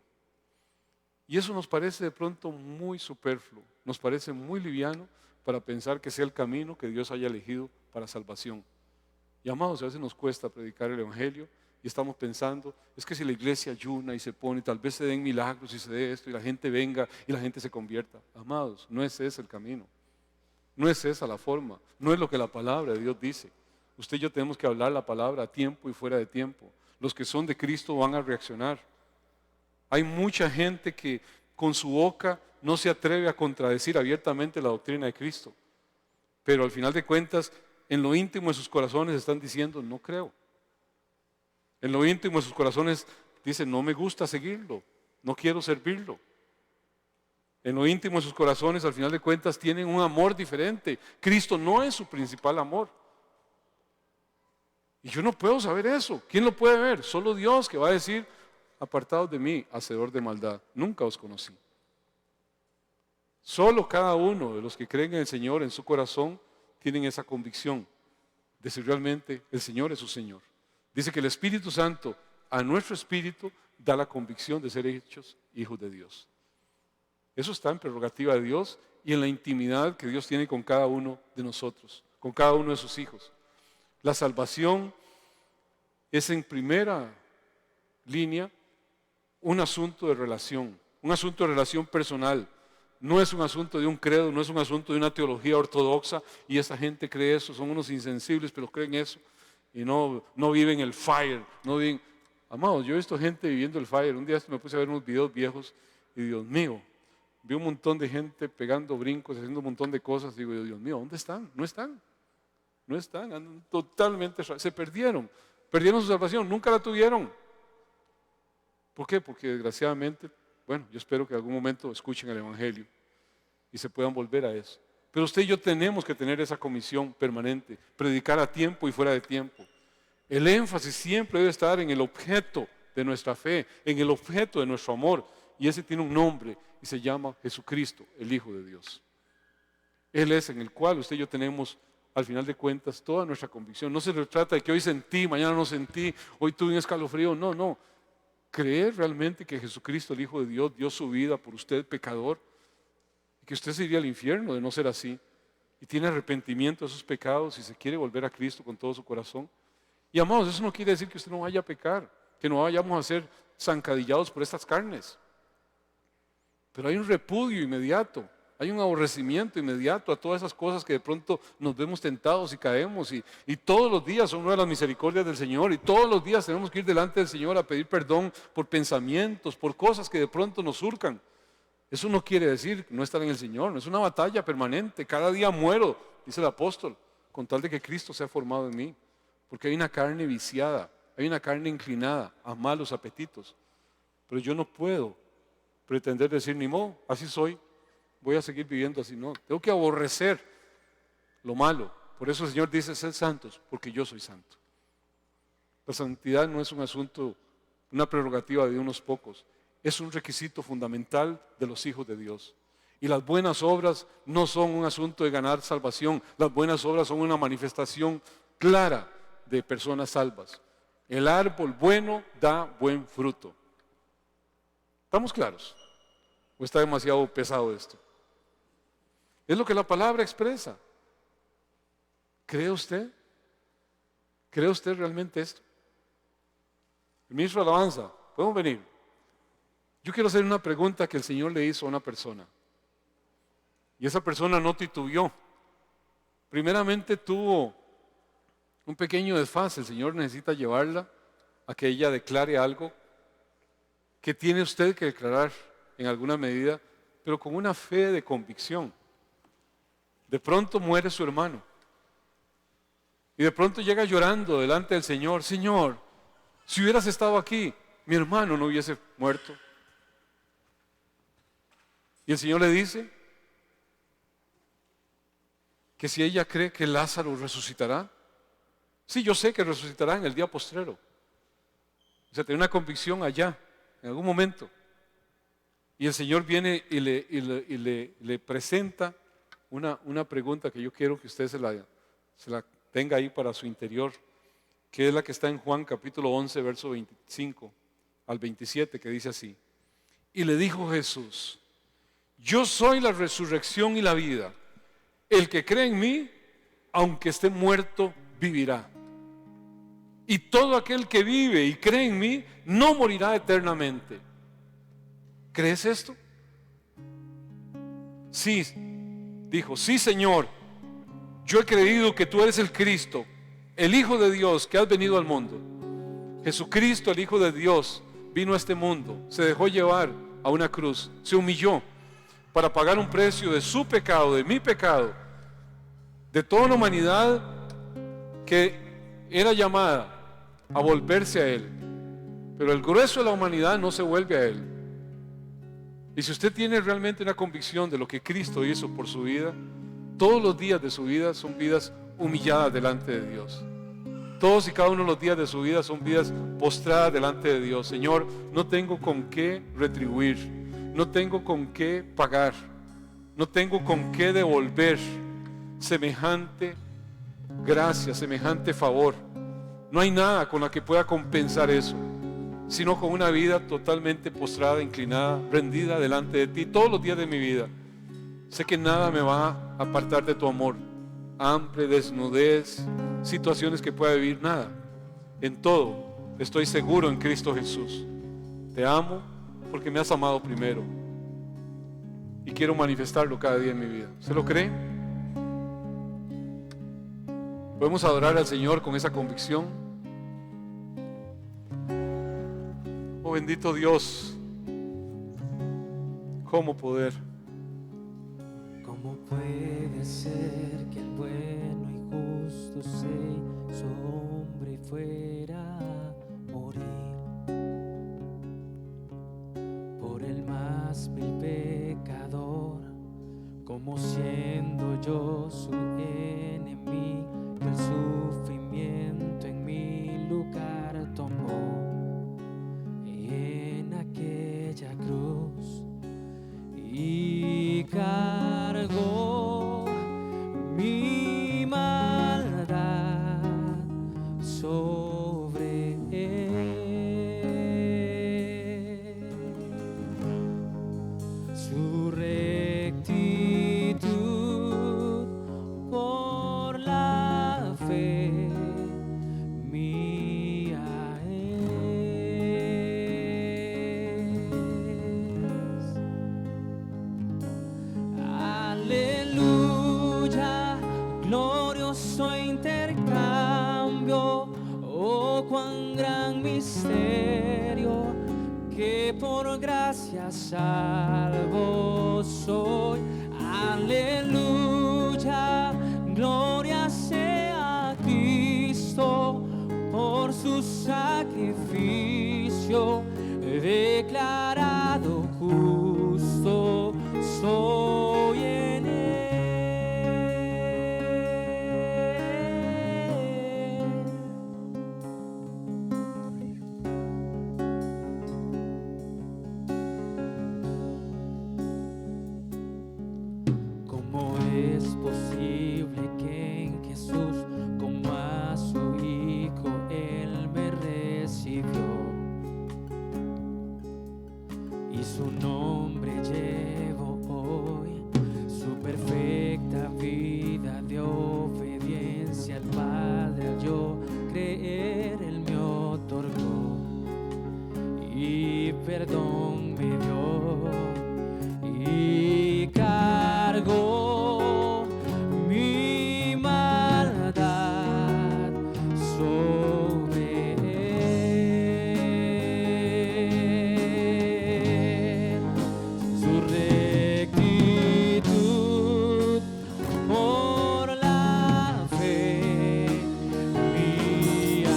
[SPEAKER 1] Y eso nos parece de pronto muy superfluo, nos parece muy liviano para pensar que sea el camino que Dios haya elegido para salvación. Y amados, a veces nos cuesta predicar el Evangelio y estamos pensando, es que si la iglesia ayuna y se pone, tal vez se den milagros y se dé esto y la gente venga y la gente se convierta. Amados, no es ese el camino, no es esa la forma, no es lo que la palabra de Dios dice. Usted y yo tenemos que hablar la palabra a tiempo y fuera de tiempo. Los que son de Cristo van a reaccionar. Hay mucha gente que con su boca no se atreve a contradecir abiertamente la doctrina de Cristo, pero al final de cuentas, en lo íntimo de sus corazones están diciendo, no creo. En lo íntimo de sus corazones dicen, no me gusta seguirlo, no quiero servirlo. En lo íntimo de sus corazones, al final de cuentas, tienen un amor diferente. Cristo no es su principal amor. Y yo no puedo saber eso. ¿Quién lo puede ver? Solo Dios, que va a decir, apartados de mí, hacedor de maldad, nunca os conocí. Solo cada uno de los que creen en el Señor en su corazón tienen esa convicción de si realmente el Señor es su Señor. Dice que el Espíritu Santo a nuestro espíritu da la convicción de ser hechos hijos de Dios. Eso está en prerrogativa de Dios y en la intimidad que Dios tiene con cada uno de nosotros, con cada uno de sus hijos. La salvación es en primera línea un asunto de relación personal. No es un asunto de un credo, no es un asunto de una teología ortodoxa y esa gente cree eso, son unos insensibles, pero creen eso y no viven el fire, no viven. Amados, yo he visto gente viviendo el fire. Un día me puse a ver unos videos viejos y Dios mío, vi un montón de gente pegando brincos, haciendo un montón de cosas. Digo, Dios mío, ¿dónde están? No están, andan totalmente, se perdieron su salvación, nunca la tuvieron. ¿Por qué? Porque desgraciadamente, bueno, yo espero que en algún momento escuchen el Evangelio y se puedan volver a eso. Pero usted y yo tenemos que tener esa comisión permanente, predicar a tiempo y fuera de tiempo. El énfasis siempre debe estar en el objeto de nuestra fe, en el objeto de nuestro amor, y ese tiene un nombre y se llama Jesucristo, el Hijo de Dios. Él es en el cual usted y yo tenemos, al final de cuentas, toda nuestra convicción. No se trata de que hoy sentí, mañana no sentí, hoy tuve un escalofrío, no. Creer realmente que Jesucristo, el Hijo de Dios, dio su vida por usted, pecador, y que usted se iría al infierno de no ser así, y tiene arrepentimiento de sus pecados y se quiere volver a Cristo con todo su corazón. Y amados, eso no quiere decir que usted no vaya a pecar, que no vayamos a ser zancadillados por estas carnes. Pero hay un repudio inmediato Hay un aborrecimiento inmediato a todas esas cosas que de pronto nos vemos tentados y caemos. Y todos los días son una de las misericordias del Señor. Y todos los días tenemos que ir delante del Señor a pedir perdón por pensamientos, por cosas que de pronto nos surcan. Eso no quiere decir no estar en el Señor. No es una batalla permanente. Cada día muero, dice el apóstol, con tal de que Cristo sea formado en mí. Porque hay una carne viciada, hay una carne inclinada a malos apetitos. Pero yo no puedo pretender decir, ni modo, así soy. Voy a seguir viviendo así, no. Tengo que aborrecer lo malo. Por eso el Señor dice, sed santos, porque yo soy santo. La santidad no es un asunto, una prerrogativa de unos pocos. Es un requisito fundamental de los hijos de Dios. Y las buenas obras no son un asunto de ganar salvación. Las buenas obras son una manifestación clara de personas salvas. El árbol bueno da buen fruto. ¿Estamos claros? ¿O está demasiado pesado esto? Es lo que la palabra expresa. ¿Cree usted? ¿Cree usted realmente esto? El ministro de Alabanza, ¿podemos venir? Yo quiero hacer una pregunta que el Señor le hizo a una persona. Y esa persona no titubeó. Primeramente tuvo un pequeño desfase. El Señor necesita llevarla a que ella declare algo que tiene usted que declarar en alguna medida, pero con una fe de convicción. De pronto muere su hermano. Y de pronto llega llorando delante del Señor. Señor, si hubieras estado aquí, mi hermano no hubiese muerto. Y el Señor le dice que si ella cree que Lázaro resucitará, sí, yo sé que resucitará en el día postrero. O sea, tiene una convicción allá, en algún momento. Y el Señor viene y le presenta una pregunta que yo quiero que usted se la tenga ahí para su interior, que es la que está en Juan capítulo 11, verso 25 al 27, que dice así. Y le dijo Jesús, yo soy la resurrección y la vida. El que cree en mí, aunque esté muerto, vivirá. Y todo aquel que vive y cree en mí, no morirá eternamente. ¿Crees esto? Sí, dijo, sí, Señor, yo he creído que tú eres el Cristo, el Hijo de Dios que has venido al mundo. Jesucristo, el Hijo de Dios, vino a este mundo, se dejó llevar a una cruz, se humilló para pagar un precio de su pecado, de mi pecado, de toda la humanidad que era llamada a volverse a Él. Pero el grueso de la humanidad no se vuelve a Él. Y si usted tiene realmente una convicción de lo que Cristo hizo por su vida, todos los días de su vida son vidas humilladas delante de Dios. Todos y cada uno de los días de su vida son vidas postradas delante de Dios. Señor, no tengo con qué retribuir, no tengo con qué pagar, no tengo con qué devolver semejante gracia, semejante favor. No hay nada con la que pueda compensar eso, sino con una vida totalmente postrada, inclinada, rendida delante de ti todos los días de mi vida. Sé que nada me va a apartar de tu amor. Hambre, desnudez, situaciones que pueda vivir, nada. En todo estoy seguro en Cristo Jesús. Te amo porque me has amado primero y quiero manifestarlo cada día en mi vida. ¿Se lo cree? Podemos adorar al Señor con esa convicción. Oh bendito Dios, ¿cómo poder?
[SPEAKER 2] ¿Cómo puede ser que el bueno y justo se hizo hombre y fuera a morir por el más vil pecador, como siendo yo su enemigo, el sufrimiento en mi lugar tomó en aquella cruz y cargó mi maldad sobre él. Su rectitud por cuán gran misterio, que por gracia salvo soy. Aleluya, gloria sea a Cristo, por su sacrificio declarado justo soy en él. ¿Cómo es posible que en Jesús, como a su Hijo, Él me recibió? Y su nombre llevo hoy, su perfecta vida de obediencia al Padre, al yo creer, Él me otorgó y perdón me dio y cargó mi maldad sobre él. Su rectitud por la fe mía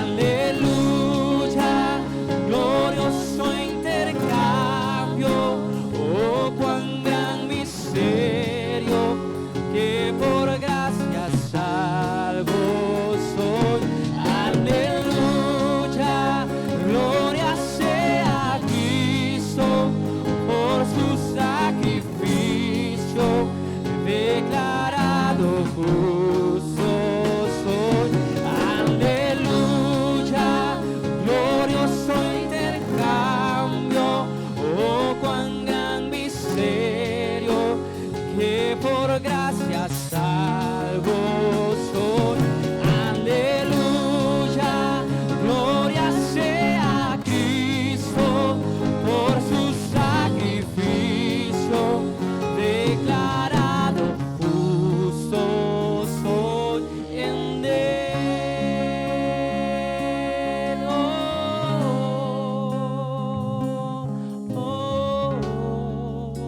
[SPEAKER 2] aleluya, glorioso intercambio, oh cuán gran misterio, que por gracia salvo soy. Aleluya, gloria sea a Cristo, por su sacrificio declarado justo soy. Aleluya, glorioso intercambio, oh cuán gran misterio, que por gracia salvo soy. Aleluya, gloria sea a Cristo, por su sacrificio declarado justo soy en él. Oh, oh,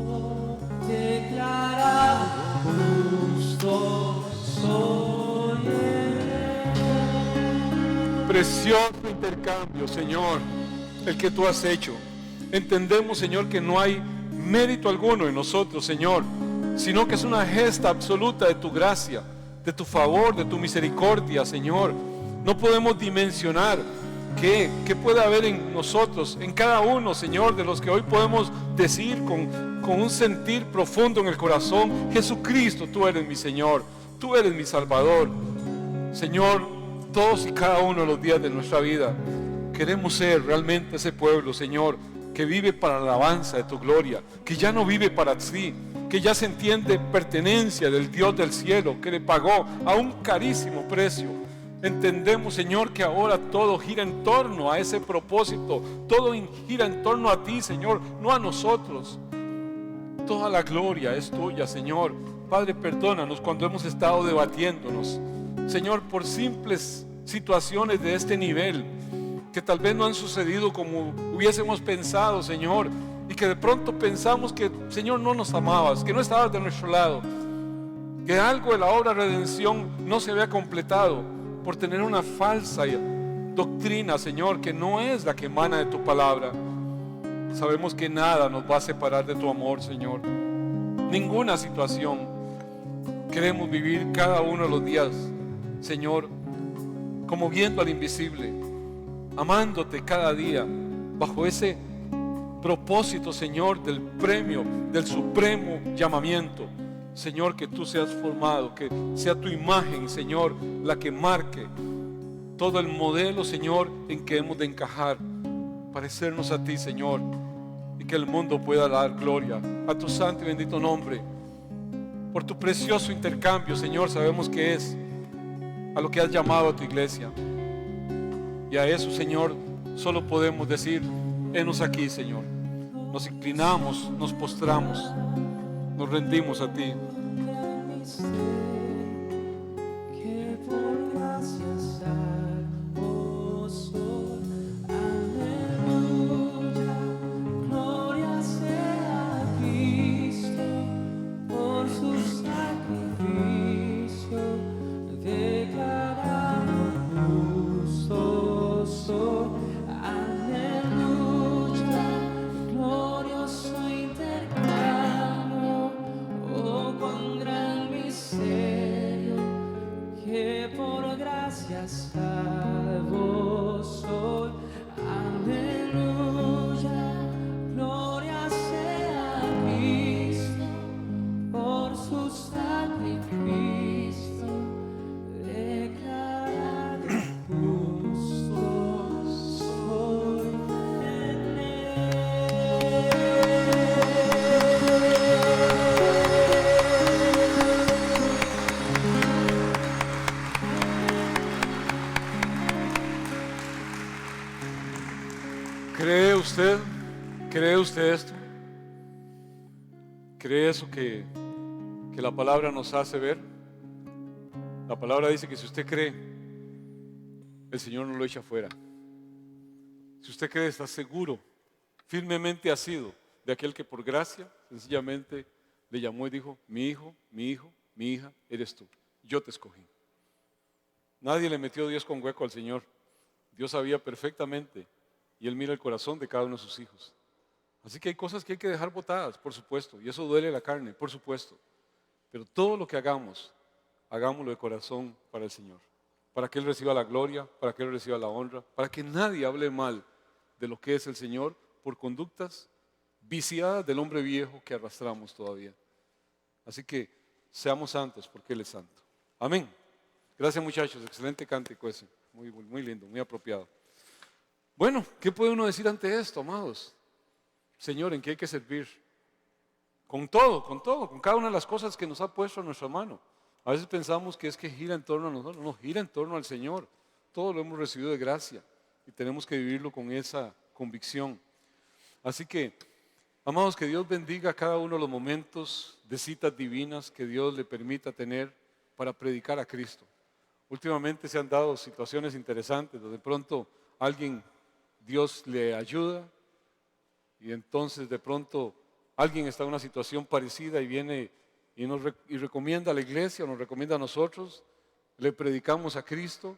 [SPEAKER 2] oh, declarado justo soy en él.
[SPEAKER 1] Precioso intercambio, Señor, el que tú has hecho. Entendemos, Señor, que no hay mérito alguno en nosotros, Señor, sino que es una gesta absoluta de tu gracia, de tu favor, de tu misericordia, Señor. No podemos dimensionar qué puede haber en nosotros, en cada uno, Señor, de los que hoy podemos decir con un sentir profundo en el corazón: Jesucristo, tú eres mi Señor, tú eres mi Salvador. Señor, todos y cada uno de los días de nuestra vida queremos ser realmente ese pueblo, Señor, que vive para la alabanza de tu gloria, que ya no vive para sí, que ya se entiende pertenencia del Dios del cielo, que le pagó a un carísimo precio. Entendemos, Señor, que ahora todo gira en torno a ese propósito, todo gira en torno a ti, Señor, no a nosotros. Toda la gloria es tuya, Señor. Padre, perdónanos cuando hemos estado debatiéndonos, Señor, por simples situaciones de este nivel, que tal vez no han sucedido como hubiésemos pensado, Señor, y que de pronto pensamos que, Señor, no nos amabas, que no estabas de nuestro lado, que algo de la obra de redención no se había completado por tener una falsa doctrina, Señor, que no es la que emana de tu palabra. Sabemos que nada nos va a separar de tu amor, Señor, ninguna situación. Queremos vivir cada uno de los días, Señor, como viendo al invisible, amándote cada día, bajo ese propósito, Señor, del premio, del supremo llamamiento. Señor, que tú seas formado, que sea tu imagen, Señor, la que marque todo el modelo, Señor, en que hemos de encajar, parecernos a ti, Señor, y que el mundo pueda dar gloria a tu santo y bendito nombre. Por tu precioso intercambio, Señor, sabemos que es a lo que has llamado a tu iglesia. Y a eso, Señor, solo podemos decir: henos aquí, Señor. Nos inclinamos, nos postramos, nos rendimos a ti.
[SPEAKER 2] Que por gracia salvo soy. Aleluya, gloria sea a Cristo por su sacrificio, declarado justo soy. Aleluya, glorioso intercambio, oh cuán gran misterio, que por gracia salvo soy. Aleluya, gloria sea a Cristo por su sacrificio, declarado justo soy en
[SPEAKER 1] ¿Cree usted? ¿Cree usted esto? ¿Cree eso que la palabra nos hace ver? La palabra dice que si usted cree, el Señor no lo echa fuera. Si usted cree, está seguro, firmemente asido de aquel que por gracia sencillamente le llamó y dijo: mi hijo, mi hijo, mi hija, eres tú. Yo te escogí. Nadie le metió Dios con hueco al Señor. Dios sabía perfectamente y Él mira el corazón de cada uno de sus hijos. Así que hay cosas que hay que dejar botadas, por supuesto, y eso duele la carne, por supuesto. Pero todo lo que hagamos, hagámoslo de corazón para el Señor, para que Él reciba la gloria, para que Él reciba la honra, para que nadie hable mal de lo que es el Señor por conductas viciadas del hombre viejo que arrastramos todavía. Así que seamos santos porque Él es santo. Amén. Gracias, muchachos, excelente cántico ese, muy lindo, muy apropiado. Bueno, ¿qué puede uno decir ante esto, amados? Señor, ¿en qué hay que servir? Con todo, con cada una de las cosas que nos ha puesto a nuestra mano. A veces pensamos que es que gira en torno a nosotros, no, gira en torno al Señor. Todo lo hemos recibido de gracia y tenemos que vivirlo con esa convicción. Así que, amados, que Dios bendiga cada uno de los momentos de citas divinas que Dios le permita tener para predicar a Cristo. Últimamente se han dado situaciones interesantes donde de pronto alguien, Dios le ayuda y entonces de pronto alguien está en una situación parecida y viene y recomienda a la iglesia, nos recomienda a nosotros, le predicamos a Cristo,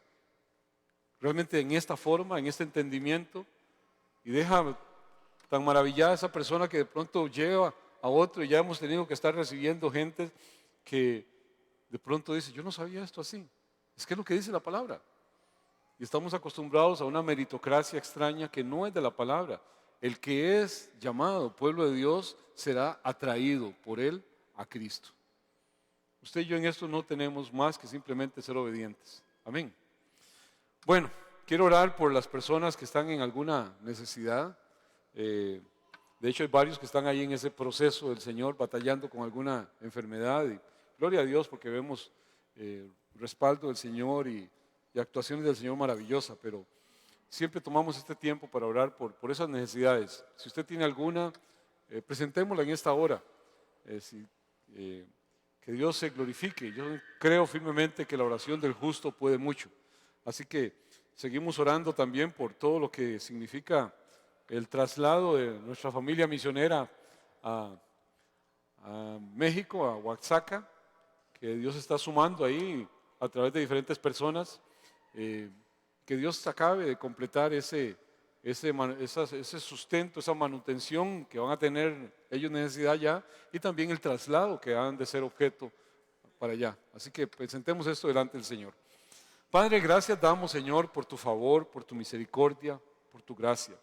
[SPEAKER 1] realmente en esta forma, en este entendimiento, y deja tan maravillada a esa persona que de pronto lleva a otro, y ya hemos tenido que estar recibiendo gente que de pronto dice: yo no sabía esto así. Es que es lo que dice la palabra. Y estamos acostumbrados a una meritocracia extraña que no es de la palabra. El que es llamado pueblo de Dios será atraído por Él a Cristo. Usted y yo en esto no tenemos más que simplemente ser obedientes. Amén. Bueno, quiero orar por las personas que están en alguna necesidad. De hecho, hay varios que están ahí en ese proceso del Señor, batallando con alguna enfermedad. Y gloria a Dios porque vemos respaldo del Señor y actuaciones del Señor maravillosas, pero siempre tomamos este tiempo para orar por esas necesidades. Si usted tiene alguna, presentémosla en esta hora. Que Dios se glorifique. Yo creo firmemente que la oración del justo puede mucho. Así que seguimos orando también por todo lo que significa el traslado de nuestra familia misionera a México, a Oaxaca, que Dios está sumando ahí a través de diferentes personas. Que Dios acabe de completar ese sustento, esa manutención que van a tener ellos necesidad ya, y también el traslado que han de ser objeto para allá. Así que presentemos esto delante del Señor. Padre, gracias damos, Señor, por tu favor, por tu misericordia, por tu gracia.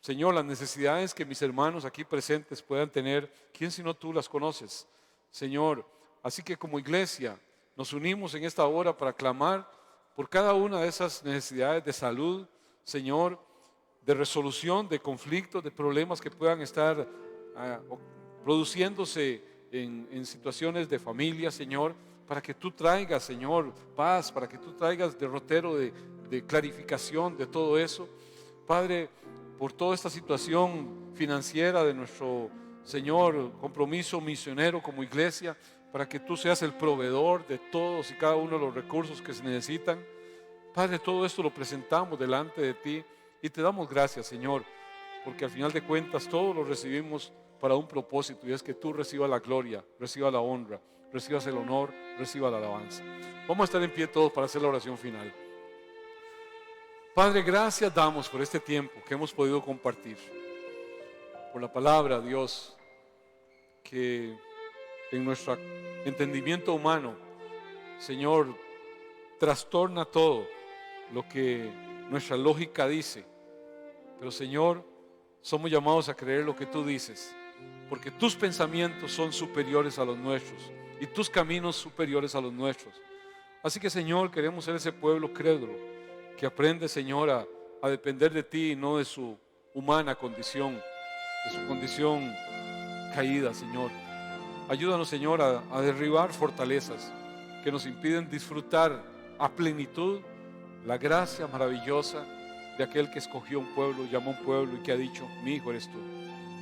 [SPEAKER 1] Señor, las necesidades que mis hermanos aquí presentes puedan tener, ¿quién sino tú las conoces? Señor, así que como iglesia nos unimos en esta hora para clamar por cada una de esas necesidades de salud, Señor, de resolución de conflictos, de problemas que puedan estar produciéndose en situaciones de familia, Señor, para que tú traigas, Señor, paz, para que tú traigas derrotero de clarificación de todo eso. Padre, por toda esta situación financiera de nuestro Señor, compromiso misionero como iglesia, para que tú seas el proveedor de todos y cada uno de los recursos que se necesitan. Padre, todo esto lo presentamos delante de ti y te damos gracias, Señor, porque al final de cuentas todo lo recibimos para un propósito, y es que tú recibas la gloria, recibas la honra, recibas el honor, recibas la alabanza. Vamos a estar en pie todos para hacer la oración final. Padre, gracias damos por este tiempo que hemos podido compartir, por la palabra, Dios, que en nuestro entendimiento humano, Señor, trastorna todo lo que nuestra lógica dice. Pero, Señor, somos llamados a creer lo que tú dices, porque tus pensamientos son superiores a los nuestros y tus caminos superiores a los nuestros. Así que, Señor, queremos ser ese pueblo crédulo que aprende, Señor, a depender de ti y no de su humana condición, de su condición caída, Señor. Ayúdanos, Señor, a derribar fortalezas que nos impiden disfrutar a plenitud la gracia maravillosa de aquel que escogió un pueblo, llamó un pueblo y que ha dicho: mi hijo eres tú,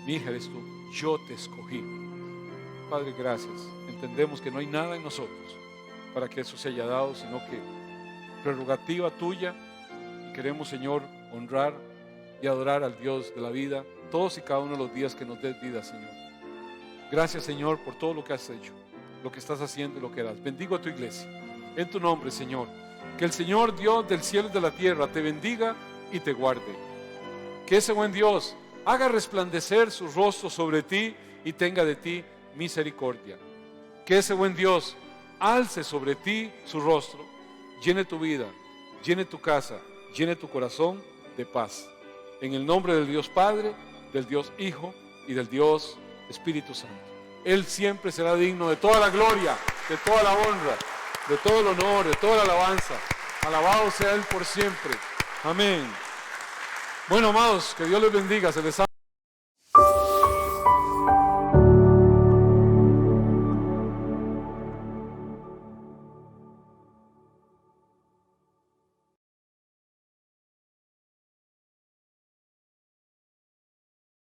[SPEAKER 1] mi hija eres tú, yo te escogí. Padre, gracias. Entendemos que no hay nada en nosotros para que eso se haya dado, sino que prerrogativa tuya, y queremos, Señor, honrar y adorar al Dios de la vida todos y cada uno de los días que nos des vida, Señor. Gracias, Señor, por todo lo que has hecho, lo que estás haciendo y lo que harás. Bendigo a tu iglesia en tu nombre, Señor. Que el Señor Dios del cielo y de la tierra te bendiga y te guarde. Que ese buen Dios haga resplandecer su rostro sobre ti y tenga de ti misericordia. Que ese buen Dios alce sobre ti su rostro, llene tu vida, llene tu casa, llene tu corazón de paz. En el nombre del Dios Padre, del Dios Hijo y del Dios Espíritu Santo. Él siempre será digno de toda la gloria, de toda la honra, de todo el honor, de toda la alabanza. Alabado sea Él por siempre. Amén. Bueno, amados, que Dios les bendiga. Se les ama.